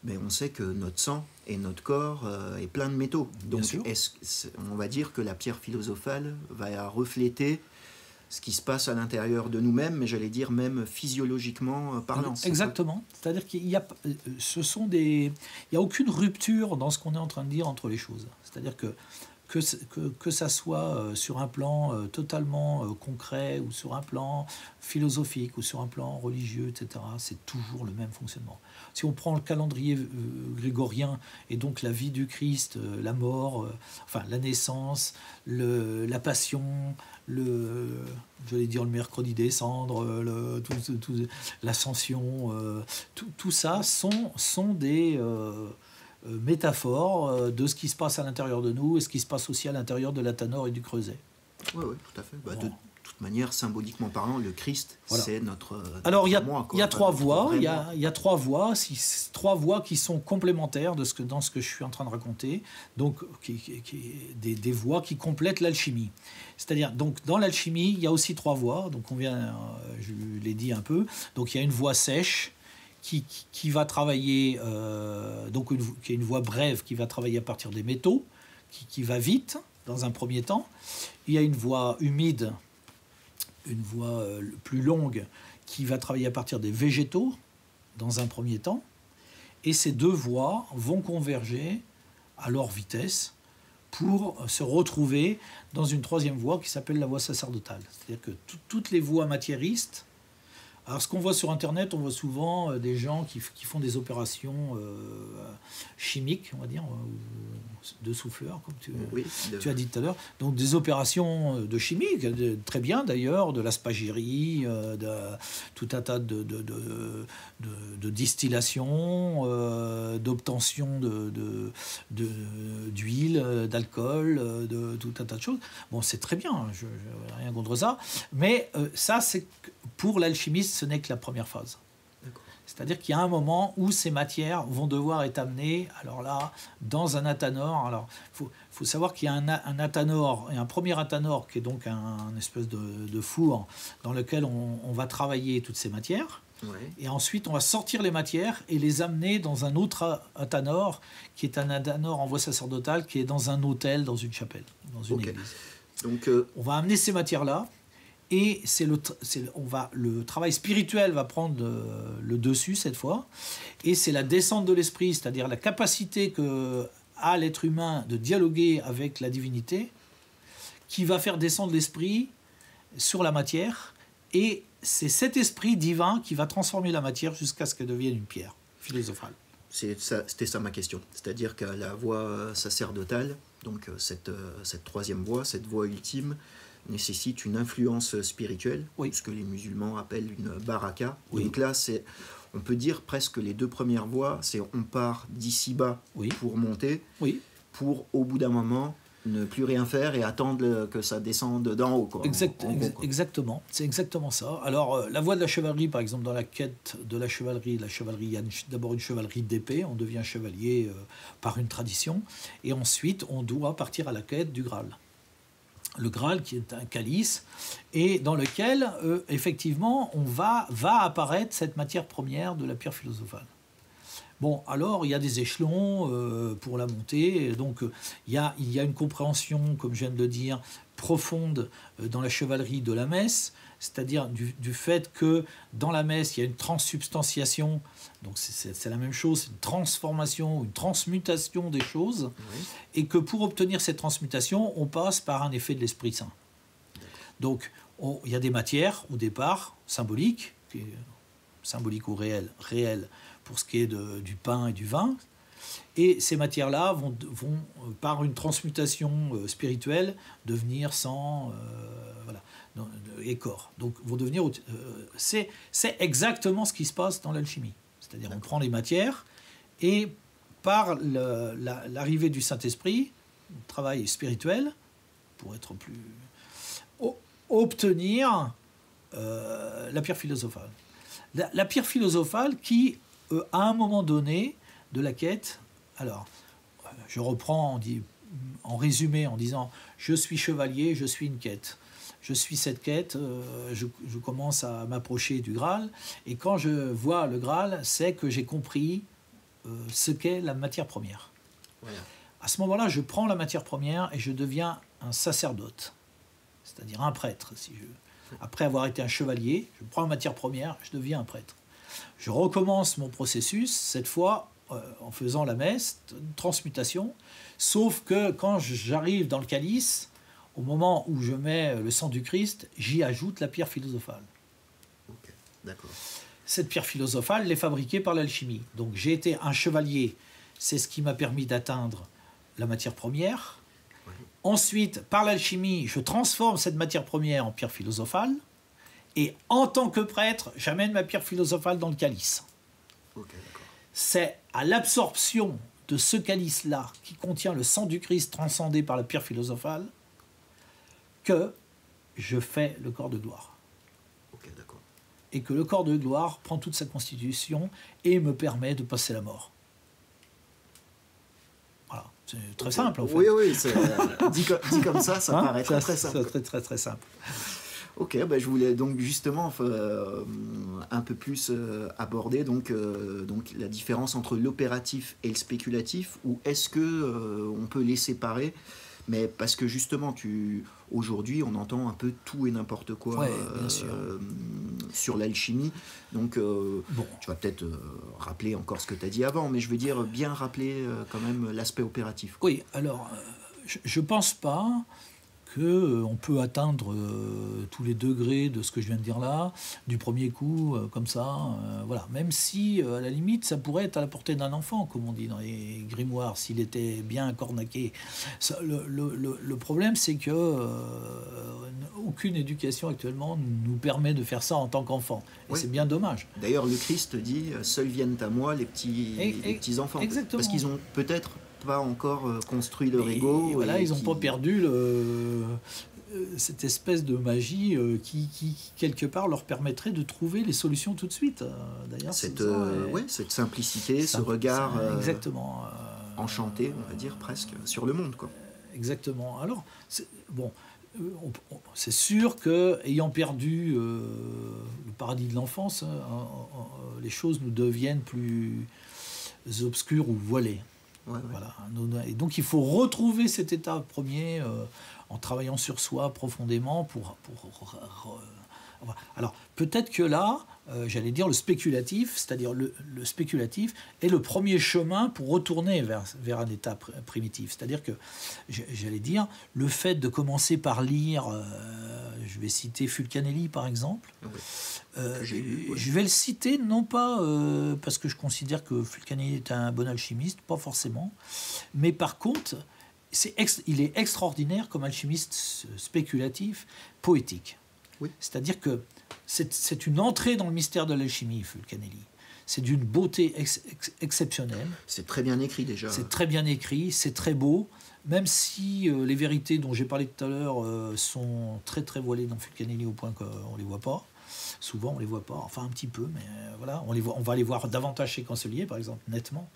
mais on sait que notre sang et notre corps est plein de métaux. Donc on va dire que la pierre philosophale va refléter ce qui se passe à l'intérieur de nous-mêmes, mais j'allais dire même physiologiquement parlant. Exactement. C'est-à-dire qu'il y a, il y a aucune rupture dans ce qu'on est en train de dire entre les choses. C'est-à-dire que ça soit sur un plan totalement concret, ou sur un plan philosophique, ou sur un plan religieux, etc., c'est toujours le même fonctionnement. Si on prend le calendrier grégorien, et donc la vie du Christ, la mort, la naissance, la passion, j'allais dire le mercredi des cendres, l'ascension, tout ça sont des métaphores de ce qui se passe à l'intérieur de nous et ce qui se passe aussi à l'intérieur de la Tanor et du Creuset. Oui, tout à fait. De toute manière, symboliquement parlant, le Christ, c'est notre. Alors, il y a trois voix. Il y a trois voix, trois voix qui sont complémentaires dans ce que je suis en train de raconter. Donc, des voix qui complètent l'alchimie. C'est-à-dire, donc, dans l'alchimie, il y a aussi trois voix. Donc, je l'ai dit un peu. Donc, il y a une voix sèche qui va travailler, qui est une voix brève qui va travailler à partir des métaux, qui va vite dans un premier temps. Il y a une voix humide, une voix plus longue qui va travailler à partir des végétaux dans un premier temps. Et ces deux voies vont converger à leur vitesse pour se retrouver dans une troisième voie qui s'appelle la voie sacerdotale. C'est-à-dire que toutes les voies matérialistes. Alors, ce qu'on voit sur Internet, on voit souvent des gens qui font des opérations chimiques, on va dire, de souffleurs, comme tu as dit tout à l'heure. Donc, des opérations de chimie, très bien d'ailleurs, de l'aspagérie, tout un tas de distillation, d'obtention d'huile, d'alcool, de tout un tas de choses. Bon, c'est très bien, je n'ai rien contre ça, mais ça, c'est pour l'alchimiste, ce n'est que la première phase. C'est-à-dire qu'il y a un moment où ces matières vont devoir être amenées, alors là, dans un athanor. Alors, faut savoir qu'il y a un athanor, et un premier athanor qui est donc un espèce de four dans lequel on va travailler toutes ces matières. Ouais. Et ensuite, on va sortir les matières et les amener dans un autre athanor, qui est un athanor en voie sacerdotale, qui est dans un autel, dans une chapelle, dans une église. Donc, on va amener ces matières-là. Et le travail spirituel va prendre le dessus cette fois. Et c'est la descente de l'esprit, c'est-à-dire la capacité qu'a l'être humain de dialoguer avec la divinité, qui va faire descendre l'esprit sur la matière. Et c'est cet esprit divin qui va transformer la matière jusqu'à ce qu'elle devienne une pierre philosophale. C'était ça ma question. C'est-à-dire qu'à la voie sacerdotale, donc cette troisième voie, cette voie ultime, nécessite une influence spirituelle, ce que les musulmans appellent une baraka. Oui. Donc là, on peut dire presque les deux premières voies, c'est on part d'ici-bas pour monter, pour au bout d'un moment ne plus rien faire et attendre que ça descende d'en haut. Exactement, c'est exactement ça. Alors, la voie de la chevalerie, par exemple, dans la quête de la chevalerie, il y a d'abord une chevalerie d'épée, on devient chevalier par une tradition, et ensuite, on doit partir à la quête du Graal. Le Graal qui est un calice et dans lequel effectivement va apparaître cette matière première de la pierre philosophale. Bon, alors il y a des échelons pour la montée, donc il y a une compréhension, comme je viens de le dire, profonde dans la chevalerie de la messe, c'est-à-dire du fait que dans la messe il y a une transsubstantiation, donc c'est la même chose, c'est une transformation, une transmutation des choses, et que pour obtenir cette transmutation, on passe par un effet de l'Esprit Saint. Donc il y a des matières au départ symboliques ou réelles pour ce qui est du pain et du vin, et ces matières-là vont par une transmutation spirituelle devenir sang, et corps. Donc vont devenir. C'est exactement ce qui se passe dans l'alchimie. C'est-à-dire on prend les matières et par l'arrivée du Saint-Esprit, le travail spirituel, pour être plus obtenir la pierre philosophale. La pierre philosophale qui, à un moment donné de la quête, alors je reprends en résumé en disant je suis chevalier, je suis une quête. Je suis cette quête, je commence à m'approcher du Graal, et quand je vois le Graal, c'est que j'ai compris ce qu'est la matière première. Voilà. À ce moment-là, je prends la matière première et je deviens un sacerdote, c'est-à-dire un prêtre. Après avoir été un chevalier, je prends la matière première, je deviens un prêtre. Je recommence mon processus, cette fois en faisant la messe, une transmutation, sauf que quand j'arrive dans le calice, au moment où je mets le sang du Christ, j'y ajoute la pierre philosophale. Okay, d'accord. Cette pierre philosophale, elle est fabriquée par l'alchimie. Donc j'ai été un chevalier, c'est ce qui m'a permis d'atteindre la matière première. Oui. Ensuite, par l'alchimie, je transforme cette matière première en pierre philosophale. Et en tant que prêtre, j'amène ma pierre philosophale dans le calice. Ok, d'accord. C'est à l'absorption de ce calice-là, qui contient le sang du Christ transcendé par la pierre philosophale, que je fais le corps de gloire. Ok, d'accord. Et que le corps de gloire prend toute sa constitution et me permet de passer la mort. Voilà, c'est très simple en fait. Oui, dit comme ça, ça paraît très simple. C'est très simple. Ok, je voulais donc justement un peu plus aborder donc la différence entre l'opératif et le spéculatif, ou est-ce que on peut les séparer, mais parce que justement aujourd'hui on entend un peu tout et n'importe quoi sur l'alchimie, donc tu vas peut-être rappeler encore ce que tu as dit avant, mais je veux dire bien rappeler quand même l'aspect opératif. Oui, alors je pense pas qu'on peut atteindre tous les degrés de ce que je viens de dire là, du premier coup, comme ça, voilà. Même si, à la limite, ça pourrait être à la portée d'un enfant, comme on dit dans les grimoires, s'il était bien cornaqué. Le problème, c'est que aucune éducation actuellement nous permet de faire ça en tant qu'enfant. Et c'est bien dommage. D'ailleurs, le Christ dit « Seuls viennent à moi les petits enfants ». Exactement. Parce qu'ils ont peut-être pas encore construit leur ego. Et voilà, ils n'ont pas perdu cette espèce de magie qui, quelque part, leur permettrait de trouver les solutions tout de suite. D'ailleurs, cette simplicité, ce regard enchanté, on va dire, presque, sur le monde, quoi. Exactement. Alors, c'est sûr que, ayant perdu le paradis de l'enfance, les choses nous deviennent plus obscures ou voilées. Voilà. Et donc il faut retrouver cet état premier en travaillant sur soi profondément pour alors peut-être que là, j'allais dire le spéculatif, c'est-à-dire le spéculatif est le premier chemin pour retourner vers un état primitif. C'est-à-dire que, j'allais dire, le fait de commencer par lire, je vais citer Fulcanelli par exemple, je vais le citer non pas parce que je considère que Fulcanelli est un bon alchimiste, pas forcément, mais par contre, il est extraordinaire comme alchimiste spéculatif, poétique. Oui. C'est-à-dire que c'est une entrée dans le mystère de l'alchimie, Fulcanelli. C'est d'une beauté exceptionnelle. C'est très bien écrit déjà. C'est très bien écrit, c'est très beau, même si les vérités dont j'ai parlé tout à l'heure sont très très voilées dans Fulcanelli au point qu'on ne les voit pas. Souvent on ne les voit pas, enfin un petit peu, mais voilà, on va les voir davantage chez Cancelier, par exemple, nettement,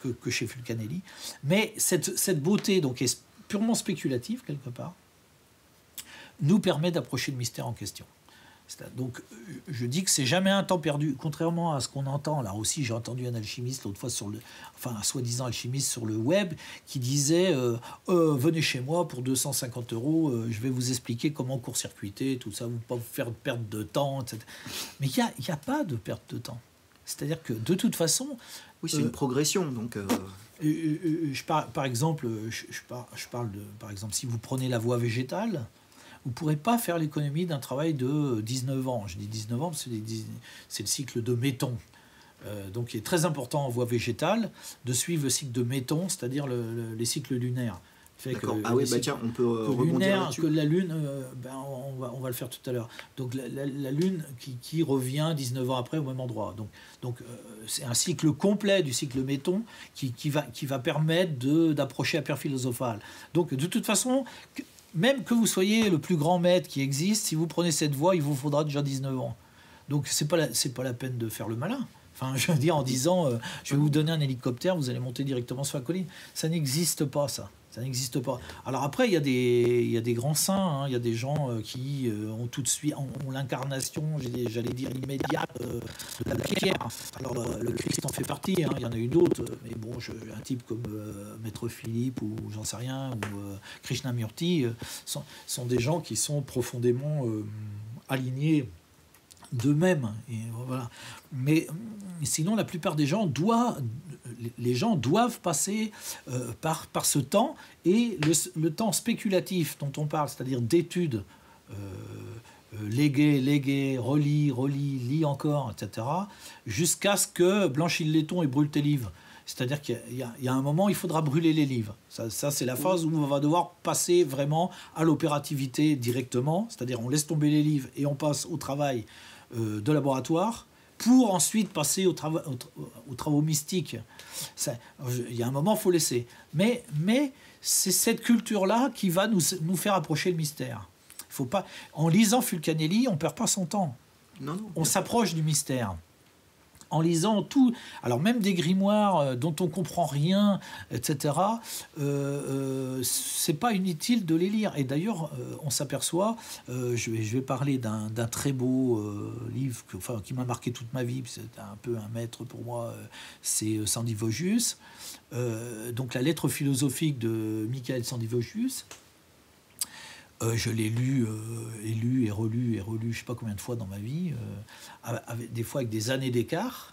que chez Fulcanelli. Mais cette beauté donc, est purement spéculative, quelque part, nous permet d'approcher le mystère en question. Donc, je dis que c'est jamais un temps perdu, contrairement à ce qu'on entend. Là aussi, j'ai entendu un alchimiste l'autre fois un soi-disant alchimiste sur le web qui disait venez chez moi pour 250 €, je vais vous expliquer comment court-circuiter, tout ça, pas vous faire perdre de temps, etc. Mais il n'y a pas de perte de temps. C'est-à-dire que de toute façon, oui, c'est une progression. Donc, par exemple, par exemple, si vous prenez la voie végétale. Vous ne pourrez pas faire l'économie d'un travail de 19 ans. Je dis 19 ans parce que c'est le cycle de Méton. Donc il est très important en voie végétale de suivre le cycle de Méton, c'est-à-dire les cycles lunaires. D'accord. Tiens, on peut rebondir là-dessus. Que la Lune, on va le faire tout à l'heure. Donc la Lune qui revient 19 ans après au même endroit. Donc c'est un cycle complet du cycle Méton qui va permettre d'approcher la pierre philosophale. Donc de toute façon... Même que vous soyez le plus grand maître qui existe, si vous prenez cette voie, il vous faudra déjà 19 ans. Donc c'est pas la peine de faire le malin. Enfin, je veux dire, en disant, je vais vous donner un hélicoptère, vous allez monter directement sur la colline. Ça n'existe pas, ça. Ça n'existe pas. Alors après, il y a des grands saints, il y a des gens qui ont tout de suite ont l'incarnation, j'allais dire immédiate de la pierre. Alors le Christ en fait partie, il y en a eu d'autres, mais bon, un type comme Maître Philippe ou j'en sais rien, ou Krishnamurti sont des gens qui sont profondément alignés d'eux-mêmes. Et voilà. Mais sinon, la plupart des gens doivent passer par ce temps, et le temps spéculatif dont on parle, c'est-à-dire d'études, léguer, relis encore, etc., jusqu'à ce que blanchis le laiton et brûle tes livres. C'est-à-dire qu'il y a un moment, il faudra brûler les livres. Ça c'est la phase où on va devoir passer vraiment à l'opérativité directement. C'est-à-dire on laisse tomber les livres et on passe au travail de laboratoire pour ensuite passer aux travaux mystiques. Il y a un moment, il faut laisser. Mais c'est cette culture-là qui va nous faire approcher le mystère. Faut pas, en lisant Fulcanelli, on ne perd pas son temps. Non, on s'approche du mystère. En lisant tout, alors même des grimoires dont on comprend rien, etc., c'est pas inutile de les lire. Et d'ailleurs, on s'aperçoit, je vais parler d'un très beau livre qui m'a marqué toute ma vie, c'est un peu un maître pour moi, c'est Sandivogius, donc la lettre philosophique de Michael Sandivogius. Je l'ai lu et relu, je ne sais pas combien de fois dans ma vie, des fois avec des années d'écart.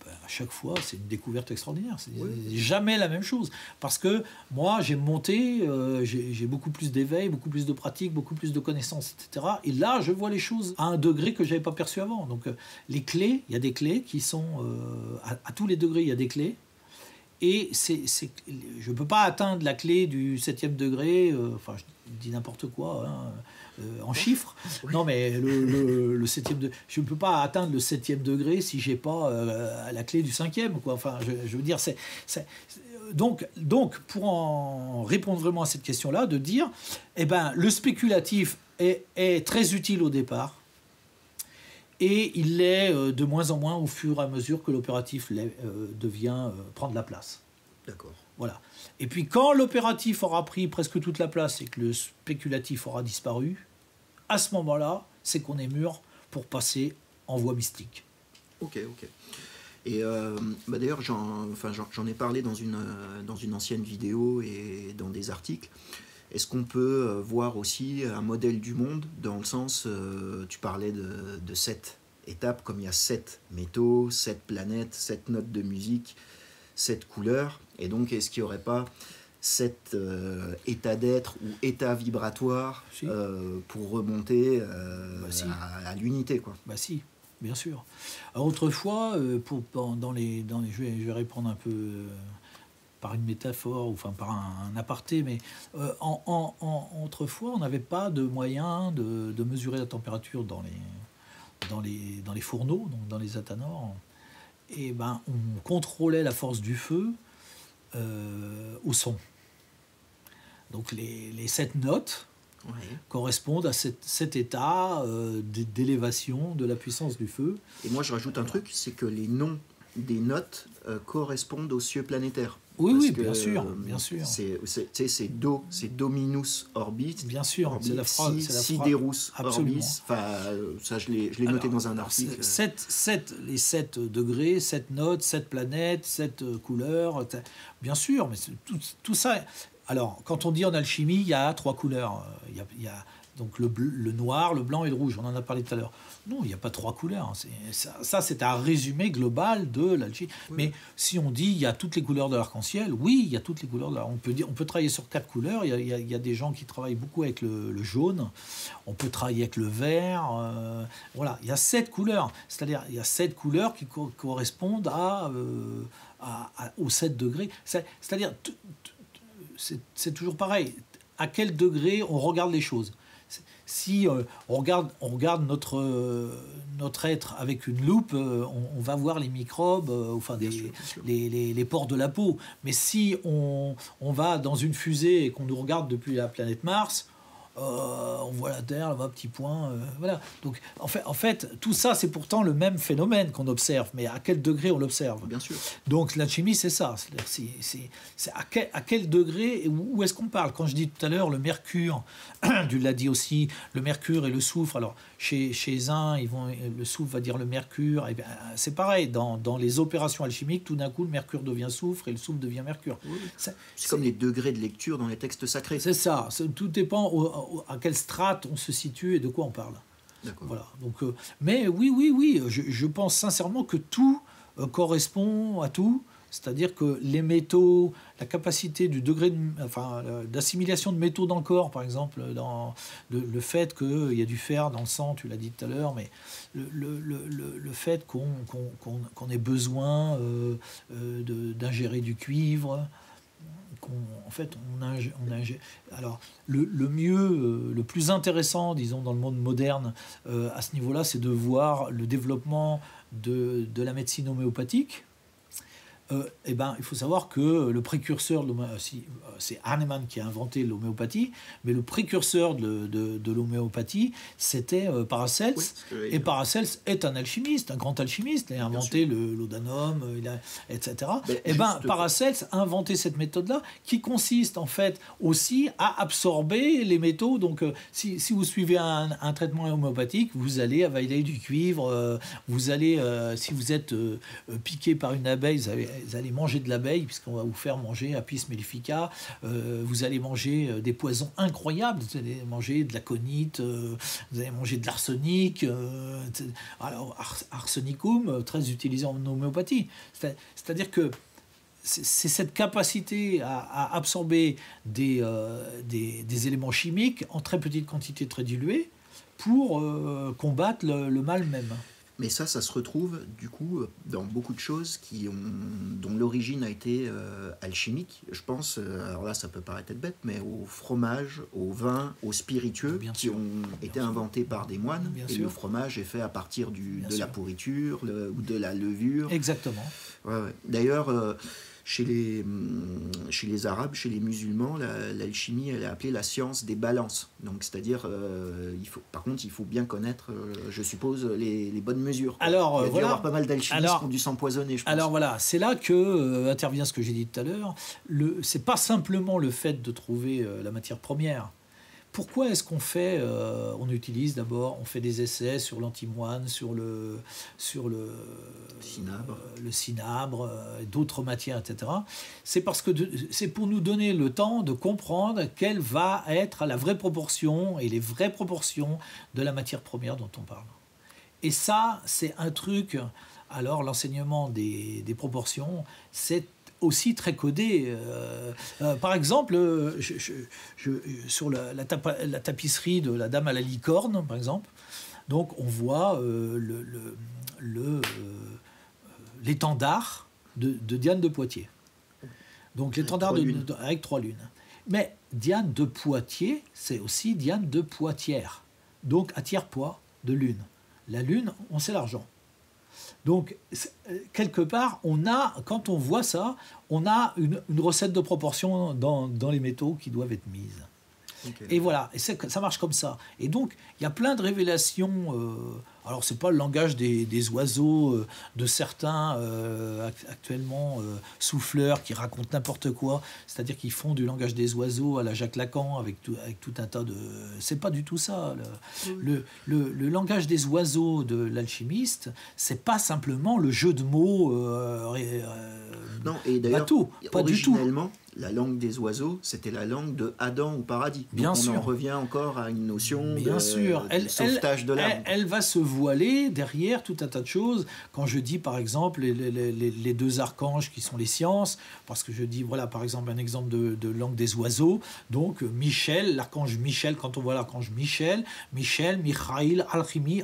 À chaque fois, c'est une découverte extraordinaire. C'est jamais la même chose. Parce que moi, j'ai monté, j'ai beaucoup plus d'éveil, beaucoup plus de pratique, beaucoup plus de connaissances, etc. Et là, je vois les choses à un degré que je n'avais pas perçu avant. Donc, les clés, il y a des clés qui sont... à tous les degrés, il y a des clés. Et je ne peux pas atteindre la clé du 7e degré, je dis n'importe quoi, en chiffres. Oui. Non, mais le 7e degré, je ne peux pas atteindre le 7e degré si je n'ai pas la clé du 5e. Quoi. Enfin, je veux dire, donc, pour en répondre vraiment à cette question-là, de dire, le spéculatif est très utile au départ, et il l'est de moins en moins au fur et à mesure que l'opératif devient prendre la place. D'accord. Voilà. Et puis quand l'opératif aura pris presque toute la place et que le spéculatif aura disparu, à ce moment-là, c'est qu'on est mûr pour passer en voie mystique. Ok. Et d'ailleurs, j'en ai parlé dans une ancienne vidéo et dans des articles. Est-ce qu'on peut voir aussi un modèle du monde dans le sens, tu parlais de 7 étapes, comme il y a 7 métaux, 7 planètes, 7 notes de musique, 7 couleurs, et donc est-ce qu'il n'y aurait pas 7 états d'être ou états vibratoires pour remonter à l'unité, quoi. Bah si, bien sûr. Alors, autrefois, je vais répondre un peu... par une métaphore, par un aparté, mais autrefois, on n'avait pas de moyen de mesurer la température dans les fourneaux, donc dans les athanors. Et on contrôlait la force du feu au son. Donc les 7 notes correspondent à cet état d'élévation de la puissance du feu. Et moi, je rajoute un truc, c'est que les noms des notes correspondent aux cieux planétaires. Oui, bien sûr. C'est Do, c'est Dominus Orbis. Bien sûr, Orbis, c'est la phrase. Siderus Orbis. Ça, je l'ai noté dans un article. Les 7 degrés, 7 notes, 7 planètes, 7 couleurs. Bien sûr, mais tout ça... Alors, quand on dit en alchimie, il y a 3 couleurs. Il y a donc le noir, le blanc et le rouge. On en a parlé tout à l'heure. Non, il n'y a pas 3 couleurs. Ça, c'est un résumé global de l'alchimie. Oui. Mais si on dit il y a toutes les couleurs de l'arc-en-ciel, oui, il y a toutes les couleurs. On peut travailler sur 4 couleurs. Il y a des gens qui travaillent beaucoup avec le jaune. On peut travailler avec le vert. Voilà, il y a 7 couleurs. C'est-à-dire, il y a 7 couleurs qui correspondent aux 7 degrés. C'est-à-dire, c'est toujours pareil. À quel degré on regarde les choses? Si on regarde notre être avec une loupe, on va voir les microbes, les pores de la peau. Mais si on va dans une fusée et qu'on nous regarde depuis la planète Mars, on voit la Terre, là-bas, petit point, voilà. Donc, en fait, tout ça, c'est pourtant le même phénomène qu'on observe, mais à quel degré on l'observe? Bien sûr. Donc, l'alchimie, c'est ça. C'est à quel degré, et où est-ce qu'on parle? Quand je dis tout à l'heure, le mercure, tu l'as dit aussi, le mercure et le soufre. Alors, chez un, le soufre va dire le mercure. Et bien, c'est pareil, dans les opérations alchimiques, tout d'un coup, le mercure devient soufre et le soufre devient mercure. Oui. C'est comme les degrés de lecture dans les textes sacrés. C'est ça. Tout dépend à quelle strate on se situe et de quoi on parle. D'accord. Voilà. Donc, mais oui, je pense sincèrement que tout correspond à tout. C'est-à-dire que les métaux, la capacité du degré d'assimilation de métaux dans le corps, par exemple, dans le fait qu'il y a du fer dans le sang, tu l'as dit tout à l'heure, mais le fait qu'on ait besoin d'ingérer du cuivre, alors le mieux, le plus intéressant, disons, dans le monde moderne à ce niveau-là, c'est de voir le développement de la médecine homéopathique. Il faut savoir que le précurseur de c'est Hahnemann qui a inventé l'homéopathie, mais le précurseur de l'homéopathie, c'était Paracels. Oui, et Paracels est un alchimiste, un grand alchimiste. Il a inventé l'odanum, etc. Paracels a inventé cette méthode-là qui consiste en fait aussi à absorber les métaux. Donc si vous suivez un traitement homéopathique, vous allez avaler du cuivre, vous allez, si vous êtes piqué par une abeille, vous allez manger de l'abeille, puisqu'on va vous faire manger Apis mellifica. Vous allez manger des poisons incroyables. Vous allez manger de l'aconite, vous allez manger de l'arsenic. Alors, arsenicum, très utilisé en homéopathie. C'est-à-dire que c'est cette capacité à absorber des éléments chimiques en très petite quantité, très diluée, pour combattre le mal même. Mais ça se retrouve du coup dans beaucoup de choses dont l'origine a été alchimique. Je pense, alors là ça peut paraître bête, mais au fromage, au vin, aux spiritueux qui ont été inventés par des moines. Le fromage est fait à partir de la pourriture ou de la levure. Exactement. Ouais. D'ailleurs, chez les Arabes, chez les musulmans, l'alchimie, elle est appelée la science des balances. Donc, c'est-à-dire, par contre, il faut bien connaître, je suppose, les bonnes mesures. Alors, il y a dû y avoir pas mal d'alchimistes qui ont dû s'empoisonner, je pense. Alors voilà, c'est là que intervient ce que j'ai dit tout à l'heure. C'est pas simplement le fait de trouver la matière première. Pourquoi est-ce qu'on fait, on utilise d'abord, on fait des essais sur l'antimoine, sur le cinabre, d'autres matières, etc. C'est parce que c'est pour nous donner le temps de comprendre quelle va être la vraie proportion et les vraies proportions de la matière première dont on parle. Et ça, c'est un truc. Alors, l'enseignement des proportions, c'est aussi très codé. Par exemple, sur la tapisserie de la Dame à la licorne, par exemple, donc on voit l'étendard de Diane de Poitiers. Donc l'étendard avec 3 lunes. Mais Diane de Poitiers, c'est aussi Diane de Poitiers. Donc à tiers-poids de lune. La lune, on sait l'argent. Donc, quelque part, quand on voit ça, on a une recette de proportion dans les métaux qui doivent être mises. Okay. Et voilà, et ça marche comme ça. Et donc, il y a plein de révélations. Alors, ce n'est pas le langage des oiseaux de certains actuellement souffleurs qui racontent n'importe quoi. C'est-à-dire qu'ils font du langage des oiseaux à la Jacques Lacan avec tout un tas de... C'est pas du tout ça. Le langage des oiseaux de l'alchimiste, c'est pas simplement le jeu de mots non, et d'ailleurs, bateau, pas du tout. La langue des oiseaux, c'était la langue de Adam au paradis. Bien Donc sûr. On en revient encore à une notion de sauvetage de l'âme. Elle va se voiler derrière tout un tas de choses. Quand je dis, par exemple, les 2 archanges qui sont les sciences, parce que je dis, voilà, par exemple, un exemple de langue des oiseaux. Donc, Michel, l'archange Michel, quand on voit l'archange Michel, Michaïl, alchimie.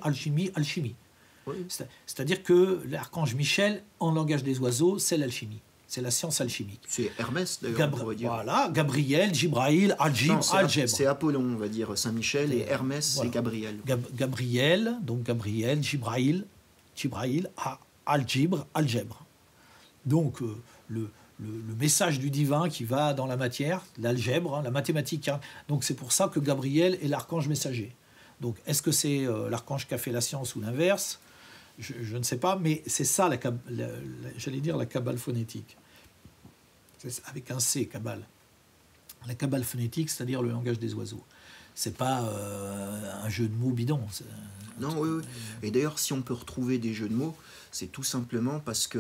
Oui. C'est-à-dire que l'archange Michel, en langage des oiseaux, c'est l'alchimie. C'est la science alchimique. C'est Hermès, d'ailleurs, on va dire. Voilà, Gabriel, Jibraïl, Algèbre. C'est Apollon, on va dire, Saint-Michel, et Hermès, voilà. C'est Gabriel. Gabriel, Jibraïl, Algèbre. Donc, le message du divin qui va dans la matière, l'algèbre, la mathématique. Donc, c'est pour ça que Gabriel est l'archange messager. Donc, est-ce que c'est l'archange qui a fait la science ou l'inverse ? Je ne sais pas, mais c'est ça, j'allais dire, la cabale phonétique. Avec un C, cabale. La cabale phonétique, c'est-à-dire le langage des oiseaux. C'est pas un jeu de mots bidon. Non, oui, oui. Et d'ailleurs, si on peut retrouver des jeux de mots, c'est tout simplement parce que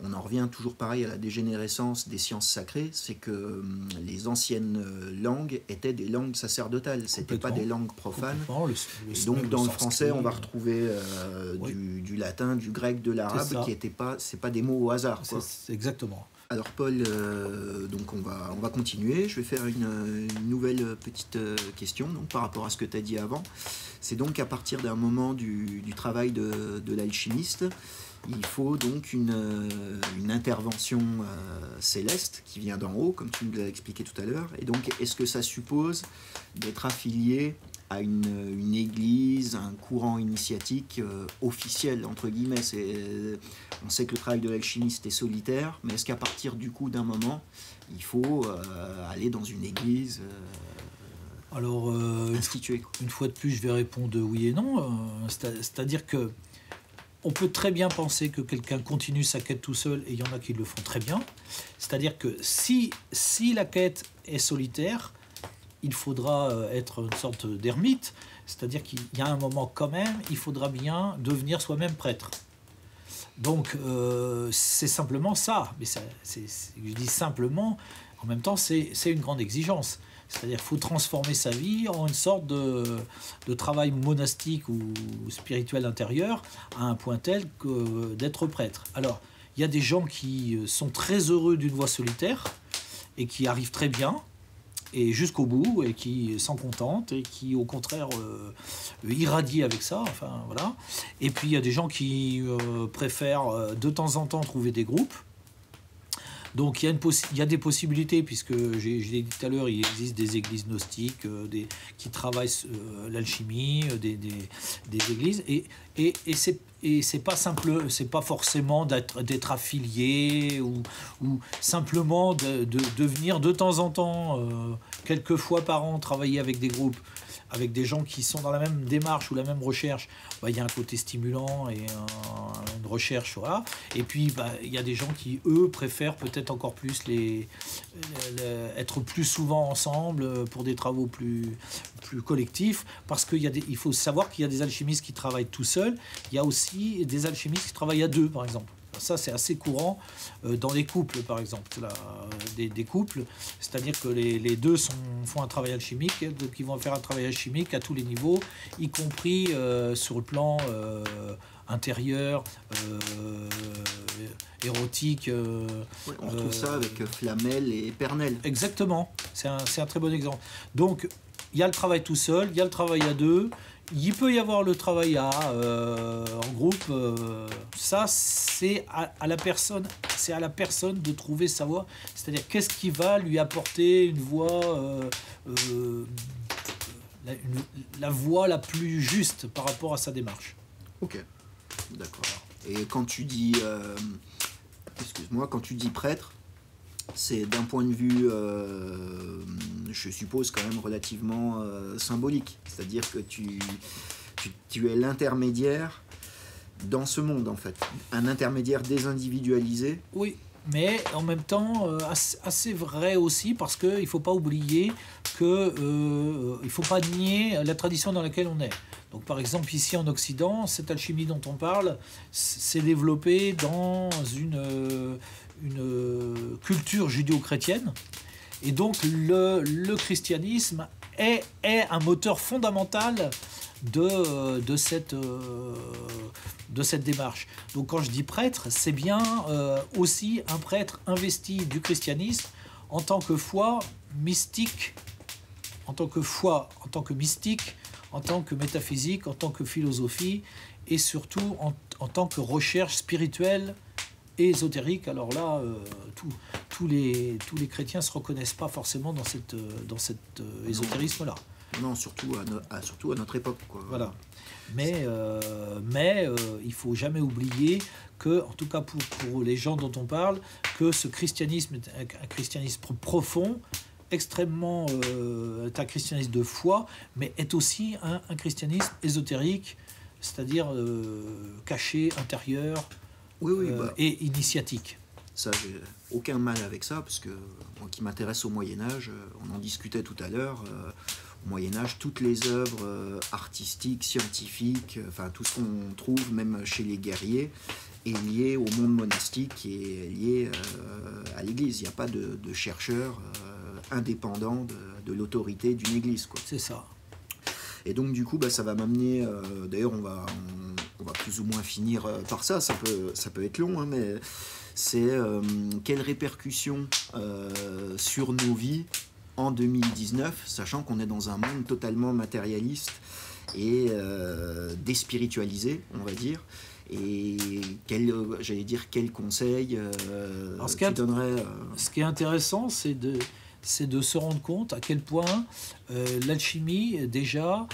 on en revient toujours pareil à la dégénérescence des sciences sacrées, c'est que les anciennes langues étaient des langues sacerdotales, c'était pas des langues profanes. Et donc dans le français, on va retrouver du latin, du grec, de l'arabe, qui n'étaient pas, c'est pas des mots au hasard, quoi. C'est exactement. Alors Paul, donc on va continuer. Je vais faire une nouvelle petite question donc, par rapport à ce que tu as dit avant. C'est donc à partir d'un moment du travail de l'alchimiste, il faut donc une intervention céleste qui vient d'en haut, comme tu nous l'as expliqué tout à l'heure. Et donc est-ce que ça suppose d'être affilié à une église, un courant initiatique officiel, entre guillemets. On sait que le travail de l'alchimiste est solitaire, mais est-ce qu'à partir du coup d'un moment, il faut aller dans une église instituée, quoi. Une fois de plus, je vais répondre oui et non. C'est-à-dire que on peut très bien penser que quelqu'un continue sa quête tout seul, et il y en a qui le font très bien. C'est-à-dire que si la quête est solitaire, il faudra être une sorte d'ermite, c'est-à-dire qu'il y a un moment quand même, il faudra bien devenir soi-même prêtre. Donc c'est simplement ça, mais je dis simplement, en même temps c'est une grande exigence. C'est-à-dire qu'il faut transformer sa vie en une sorte de travail monastique ou spirituel intérieur à un point tel que d'être prêtre. Alors, il y a des gens qui sont très heureux d'une voie solitaire et qui arrivent très bien, et jusqu'au bout, et qui s'en contentent, et qui au contraire irradient avec ça, enfin voilà. Et puis il y a des gens qui préfèrent de temps en temps trouver des groupes. Donc il y a des possibilités, puisque j'ai dit tout à l'heure, il existe des églises gnostiques qui travaillent l'alchimie, des églises, et c'est pas simple, c'est pas forcément d'être affilié ou simplement de venir de temps en temps, quelques fois par an, travailler avec des groupes, avec des gens qui sont dans la même démarche ou la même recherche. Il y a un côté stimulant et une recherche, voilà. Et puis il y a des gens qui, eux, préfèrent peut-être encore plus être plus souvent ensemble pour des travaux plus collectifs, parce qu'il faut savoir qu'il y a des alchimistes qui travaillent tout seuls, il y a aussi des alchimistes qui travaillent à deux, par exemple. Ça, c'est assez courant dans les couples, par exemple, des couples. C'est-à-dire que les deux font un travail alchimique, donc ils vont faire un travail alchimique à tous les niveaux, y compris sur le plan intérieur, érotique. Oui, on retrouve ça avec Flamel et Pernel. Exactement, c'est un très bon exemple. Donc, il y a le travail tout seul, il y a le travail à deux. Il peut y avoir le travail en groupe. Ça, c'est à la personne de trouver sa voie. C'est-à-dire, qu'est-ce qui va lui apporter une voie, la voie la plus juste par rapport à sa démarche. Ok, d'accord. Et quand tu dis, quand tu dis prêtre, c'est d'un point de vue, je suppose, quand même relativement symbolique. C'est-à-dire que tu es l'intermédiaire dans ce monde, en fait. Un intermédiaire désindividualisé. Oui, mais en même temps, assez vrai aussi, parce qu'il ne faut pas oublier qu'il ne faut pas nier la tradition dans laquelle on est. Donc, par exemple, ici en Occident, cette alchimie dont on parle s'est développée dans une culture judéo-chrétienne, et donc le christianisme est un moteur fondamental de cette démarche. Donc quand je dis prêtre, c'est bien aussi un prêtre investi du christianisme en tant que foi mystique, en tant que mystique, en tant que métaphysique, en tant que philosophie, et surtout en tant que recherche spirituelle et ésotérique. Alors là, tous les chrétiens ne se reconnaissent pas forcément dans cet ésotérisme-là. Non, surtout à notre époque, quoi. Voilà. Mais il ne faut jamais oublier que, en tout cas pour les gens dont on parle, que ce christianisme est un christianisme profond, extrêmement est un christianisme de foi, mais est aussi un christianisme ésotérique, c'est-à-dire caché, intérieur, et initiatique. Ça, j'ai aucun mal avec ça, parce que moi qui m'intéresse au Moyen-Âge, on en discutait tout à l'heure, au Moyen-Âge, toutes les œuvres artistiques, scientifiques, enfin tout ce qu'on trouve même chez les guerriers, est lié au monde monastique qui est lié à l'Église. Il n'y a pas de chercheurs indépendants de l'autorité d'une Église, quoi. C'est ça. Et donc du coup, ça va m'amener, d'ailleurs on va plus ou moins finir par ça peut être long, hein, mais c'est quelles répercussions sur nos vies en 2019, sachant qu'on est dans un monde totalement matérialiste et déspiritualisé, on va dire. Et quels conseils tu donnerais Ce qui est intéressant, c'est de se rendre compte à quel point l'alchimie, déjà,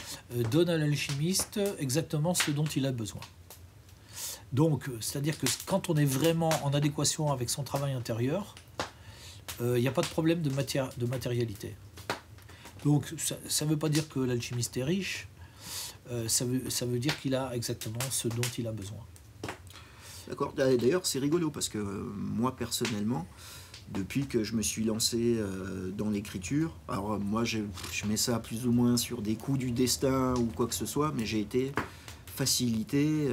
donne à l'alchimiste exactement ce dont il a besoin. Donc, c'est-à-dire que quand on est vraiment en adéquation avec son travail intérieur, il n'y a pas de problème de matérialité. Donc, ça ne veut pas dire que l'alchimiste est riche, ça veut dire qu'il a exactement ce dont il a besoin. D'accord. D'ailleurs, c'est rigolo parce que moi, personnellement, depuis que je me suis lancé dans l'écriture, alors moi je mets ça plus ou moins sur des coups du destin ou quoi que ce soit, mais j'ai été facilité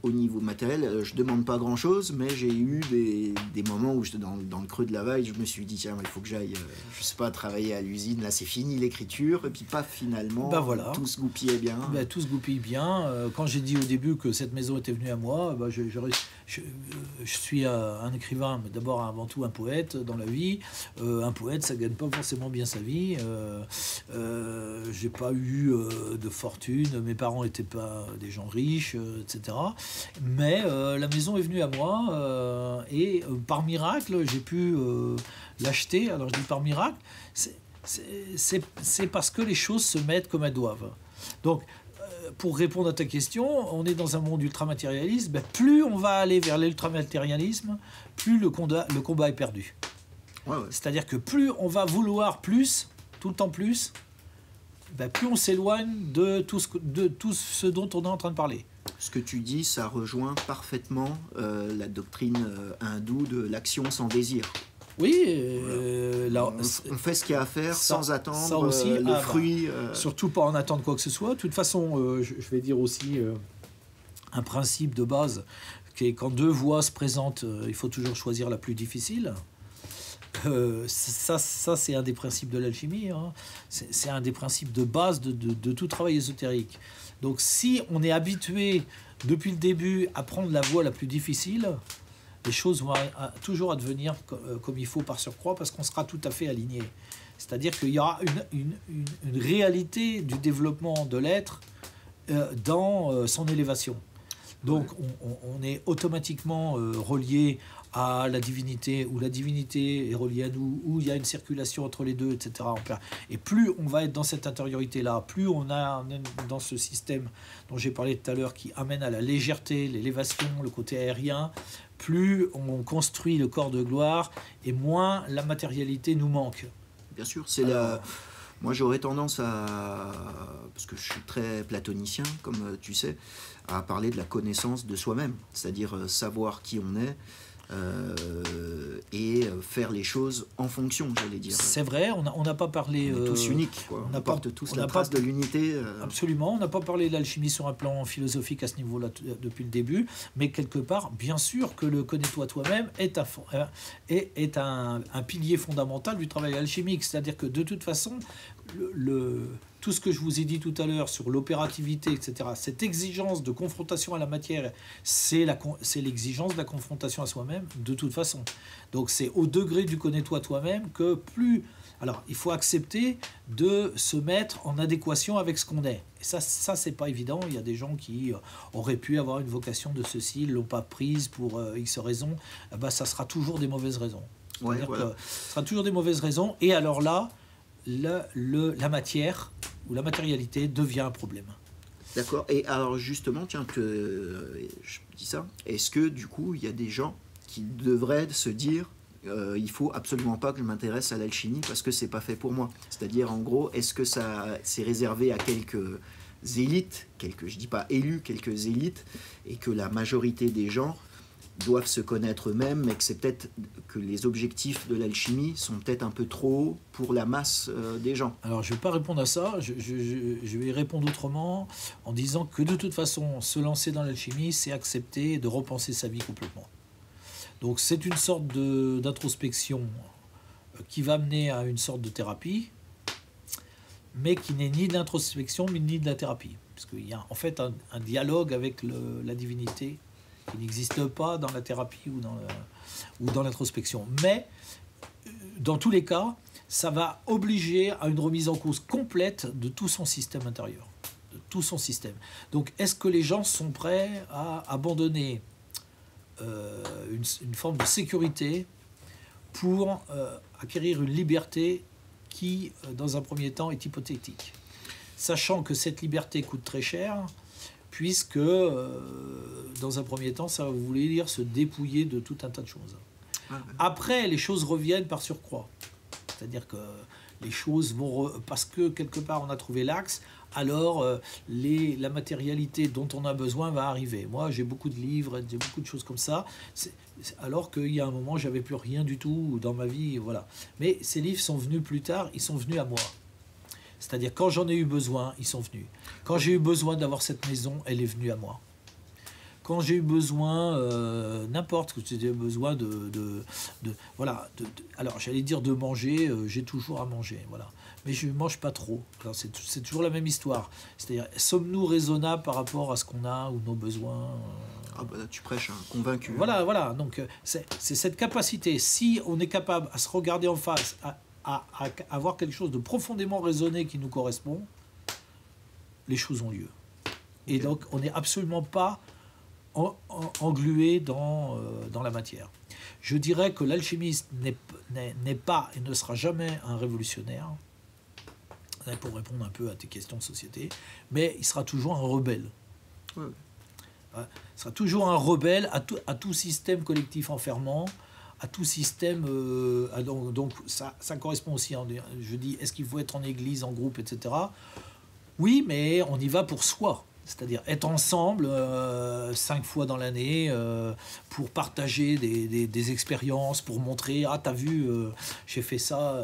au niveau matériel. Je demande pas grand chose, mais j'ai eu des moments où j'étais dans le creux de la vague, je me suis dit tiens, il faut que j'aille, je sais pas, travailler à l'usine, là c'est fini l'écriture, et puis paf, finalement, voilà. tout se goupillait bien. Tout se goupille bien. Quand j'ai dit au début que cette maison était venue à moi, je suis un écrivain, mais d'abord avant tout un poète dans la vie. Un poète, ça gagne pas forcément bien sa vie. J'ai pas eu de fortune, mes parents n'étaient pas des gens riches, etc. Mais la maison est venue à moi et par miracle, j'ai pu l'acheter. Alors je dis par miracle, c'est parce que les choses se mettent comme elles doivent. Donc, pour répondre à ta question, on est dans un monde ultramatérialiste. Plus on va aller vers l'ultramatérialisme, plus le combat est perdu. Ouais. C'est-à-dire que plus on va vouloir plus, tout le temps plus, plus on s'éloigne de tout ce dont on est en train de parler. Ce que tu dis, ça rejoint parfaitement la doctrine hindoue de l'action sans désir. Oui, on fait ce qu'il y a à faire sans attendre le fruit. Surtout pas en attendre quoi que ce soit. De toute façon, je vais dire aussi un principe de base qui est quand deux voies se présentent, il faut toujours choisir la plus difficile. Ça c'est un des principes de l'alchimie, hein. C'est un des principes de base de tout travail ésotérique. Donc si on est habitué depuis le début à prendre la voie la plus difficile, les choses vont toujours advenir comme il faut par surcroît, parce qu'on sera tout à fait aligné. C'est-à-dire qu'il y aura une réalité du développement de l'être dans son élévation. Donc on est automatiquement relié à la divinité, ou la divinité est reliée à nous, où il y a une circulation entre les deux, etc. Et plus on va être dans cette intériorité-là, plus on est dans ce système dont j'ai parlé tout à l'heure, qui amène à la légèreté, l'élévation, le côté aérien, plus on construit le corps de gloire, et moins la matérialité nous manque. Bien sûr, moi j'aurais tendance parce que je suis très platonicien, comme tu sais, à parler de la connaissance de soi-même, c'est-à-dire savoir qui on est, et faire les choses en fonction, j'allais dire. C'est vrai, on n'a pas parlé... On est tous uniques, quoi. On apporte tous la trace de l'unité. Absolument, on n'a pas parlé de l'alchimie sur un plan philosophique à ce niveau-là depuis le début, mais quelque part, bien sûr que le connais-toi toi-même est un pilier fondamental du travail alchimique. C'est-à-dire que de toute façon, tout ce que je vous ai dit tout à l'heure sur l'opérativité, etc., cette exigence de confrontation à la matière, c'est l'exigence de la confrontation à soi-même, de toute façon. Donc c'est au degré du connais-toi toi-même que plus... Alors, il faut accepter de se mettre en adéquation avec ce qu'on est. Et ça c'est pas évident. Il y a des gens qui auraient pu avoir une vocation de ceci, ils ne l'ont pas prise pour X raisons. Ça sera toujours des mauvaises raisons. C'est-à-dire que ce sera toujours des mauvaises raisons. Et alors là, la matière ou la matérialité devient un problème. D'accord. Et alors justement, tiens, que je dis ça, est-ce que du coup, il y a des gens qui devraient se dire il faut absolument pas que je m'intéresse à l'alchimie parce que c'est pas fait pour moi. C'est-à-dire, en gros, est-ce que c'est réservé à quelques élites, je dis pas élus, quelques élites, et que la majorité des gens doivent se connaître eux-mêmes, mais que c'est peut-être que les objectifs de l'alchimie sont peut-être un peu trop hauts pour la masse des gens. Alors, je ne vais pas répondre à ça, je vais répondre autrement en disant que de toute façon, se lancer dans l'alchimie, c'est accepter de repenser sa vie complètement. Donc, c'est une sorte d'introspection qui va mener à une sorte de thérapie, mais qui n'est ni de l'introspection, ni de la thérapie. Parce qu'il y a en fait un dialogue avec la divinité qui n'existe pas dans la thérapie ou dans l'introspection. Mais, dans tous les cas, ça va obliger à une remise en cause complète de tout son système intérieur. De tout son système. Donc, est-ce que les gens sont prêts à abandonner une forme de sécurité pour acquérir une liberté qui, dans un premier temps, est hypothétique, sachant que cette liberté coûte très cher, puisque, dans un premier temps, ça voulait dire se dépouiller de tout un tas de choses. Après, les choses reviennent par surcroît. C'est-à-dire que les choses vont... parce que, quelque part, on a trouvé l'axe, alors la matérialité dont on a besoin va arriver. Moi, j'ai beaucoup de livres, j'ai beaucoup de choses comme ça, alors qu'il y a un moment, j'avais plus rien du tout dans ma vie, voilà. Mais ces livres sont venus plus tard, ils sont venus à moi. C'est-à-dire, quand j'en ai eu besoin, ils sont venus. Quand j'ai eu besoin d'avoir cette maison, elle est venue à moi. Quand j'ai eu besoin, n'importe, que j'ai besoin voilà, alors j'allais dire de manger, j'ai toujours à manger, voilà. Mais je ne mange pas trop. Alors, c'est toujours la même histoire. C'est-à-dire, sommes-nous raisonnables par rapport à ce qu'on a ou nos besoins Ah bah là, tu prêches un convaincu. Voilà. Donc, c'est cette capacité. Si on est capable à se regarder en face, à avoir quelque chose de profondément raisonné qui nous correspond, les choses ont lieu. Et donc, on n'est absolument pas englué dans la matière. Je dirais que l'alchimiste n'est pas et ne sera jamais un révolutionnaire, pour répondre un peu à tes questions de société, mais il sera toujours un rebelle. Ouais. Il sera toujours un rebelle à tout système collectif enfermant, à tout système... donc ça correspond aussi, je dis, est-ce qu'il faut être en église, en groupe, etc. Oui, mais on y va pour soi. C'est-à-dire être ensemble 5 fois dans l'année pour partager des expériences, pour montrer « Ah, t'as vu, j'ai fait ça,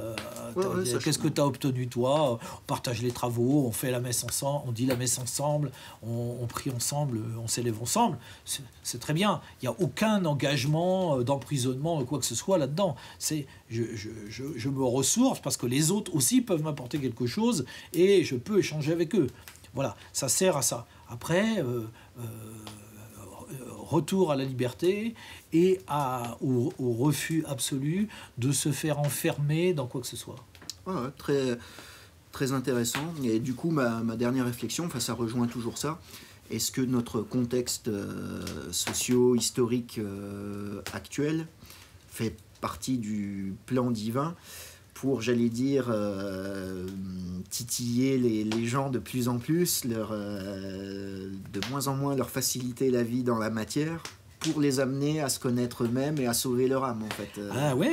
qu'est-ce que t'as obtenu toi ?» On partage les travaux, on fait la messe ensemble, on dit la messe ensemble, on prie ensemble, on s'élève ensemble. C'est très bien. Il n'y a aucun engagement d'emprisonnement, quoi que ce soit là-dedans. Je me ressource parce que les autres aussi peuvent m'apporter quelque chose et je peux échanger avec eux. Voilà, ça sert à ça. Après, retour à la liberté et au refus absolu de se faire enfermer dans quoi que ce soit. Ouais, très, très intéressant. Et du coup, ma dernière réflexion, ça rejoint toujours ça. Est-ce que notre contexte socio-historique actuel fait partie du plan divin pour, j'allais dire, titiller les gens de plus en plus, de moins en moins leur faciliter la vie dans la matière, pour les amener à se connaître eux-mêmes et à sauver leur âme, en fait.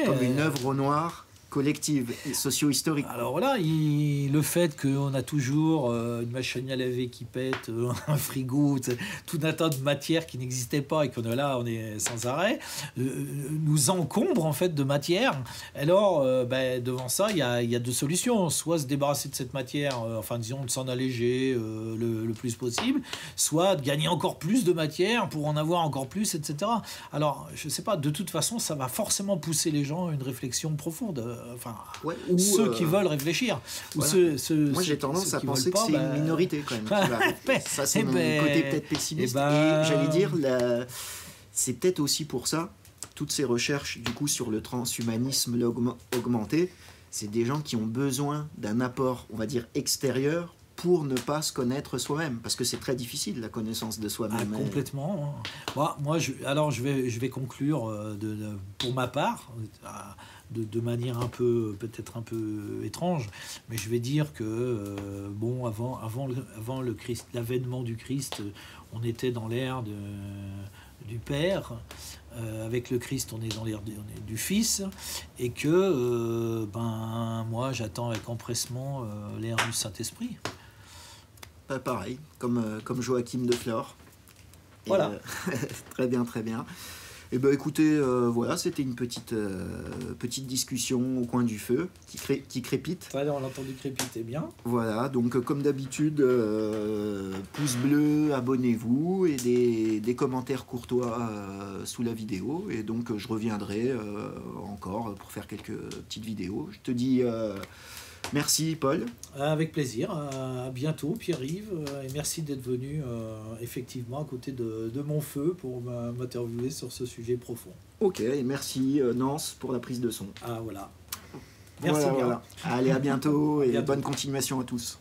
Comme une œuvre au noir collective et socio-historique. Alors voilà, le fait qu'on a toujours une machine à laver qui pète, un frigo, tout un tas de matières qui n'existaient pas et qu'on est là, on est sans arrêt, nous encombre en fait de matière. Alors devant ça, il y a deux solutions. Soit se débarrasser de cette matière, disons de s'en alléger le plus possible, soit de gagner encore plus de matière pour en avoir encore plus, etc. Alors, je sais pas, de toute façon, ça va forcément pousser les gens à une réflexion profonde. Ceux qui veulent réfléchir. Voilà. Moi, j'ai tendance à penser que c'est une minorité, quand même. Ça, c'est mon côté peut-être pessimiste. Et j'allais dire, c'est peut-être aussi pour ça, toutes ces recherches, du coup, sur le transhumanisme augmenté, c'est des gens qui ont besoin d'un apport, on va dire, extérieur pour ne pas se connaître soi-même, parce que c'est très difficile, la connaissance de soi-même. Complètement. Moi, je vais conclure pour ma part, de manière peut-être un peu étrange, mais je vais dire que avant le Christ, l'avènement du Christ, on était dans l'ère du Père. Avec le Christ, on est dans l'ère du Fils, et que moi, j'attends avec empressement l'ère du Saint-Esprit. Pareil, comme Joachim de Flore. Voilà. Très bien, très bien. Eh ben écoutez, voilà, c'était une petite discussion au coin du feu qui crépite. Ouais, on l'a entendu crépiter bien. Voilà, donc comme d'habitude, pouce bleu, abonnez-vous et des commentaires courtois sous la vidéo. Et donc je reviendrai encore pour faire quelques petites vidéos. Je te dis merci Paul. Avec plaisir, à bientôt Pierre-Yves, et merci d'être venu effectivement à côté de mon feu pour m'interviewer sur ce sujet profond. Ok, et merci Nance pour la prise de son. Ah voilà. Merci bien. Voilà. Allez, à bientôt et bientôt. bonne continuation à tous.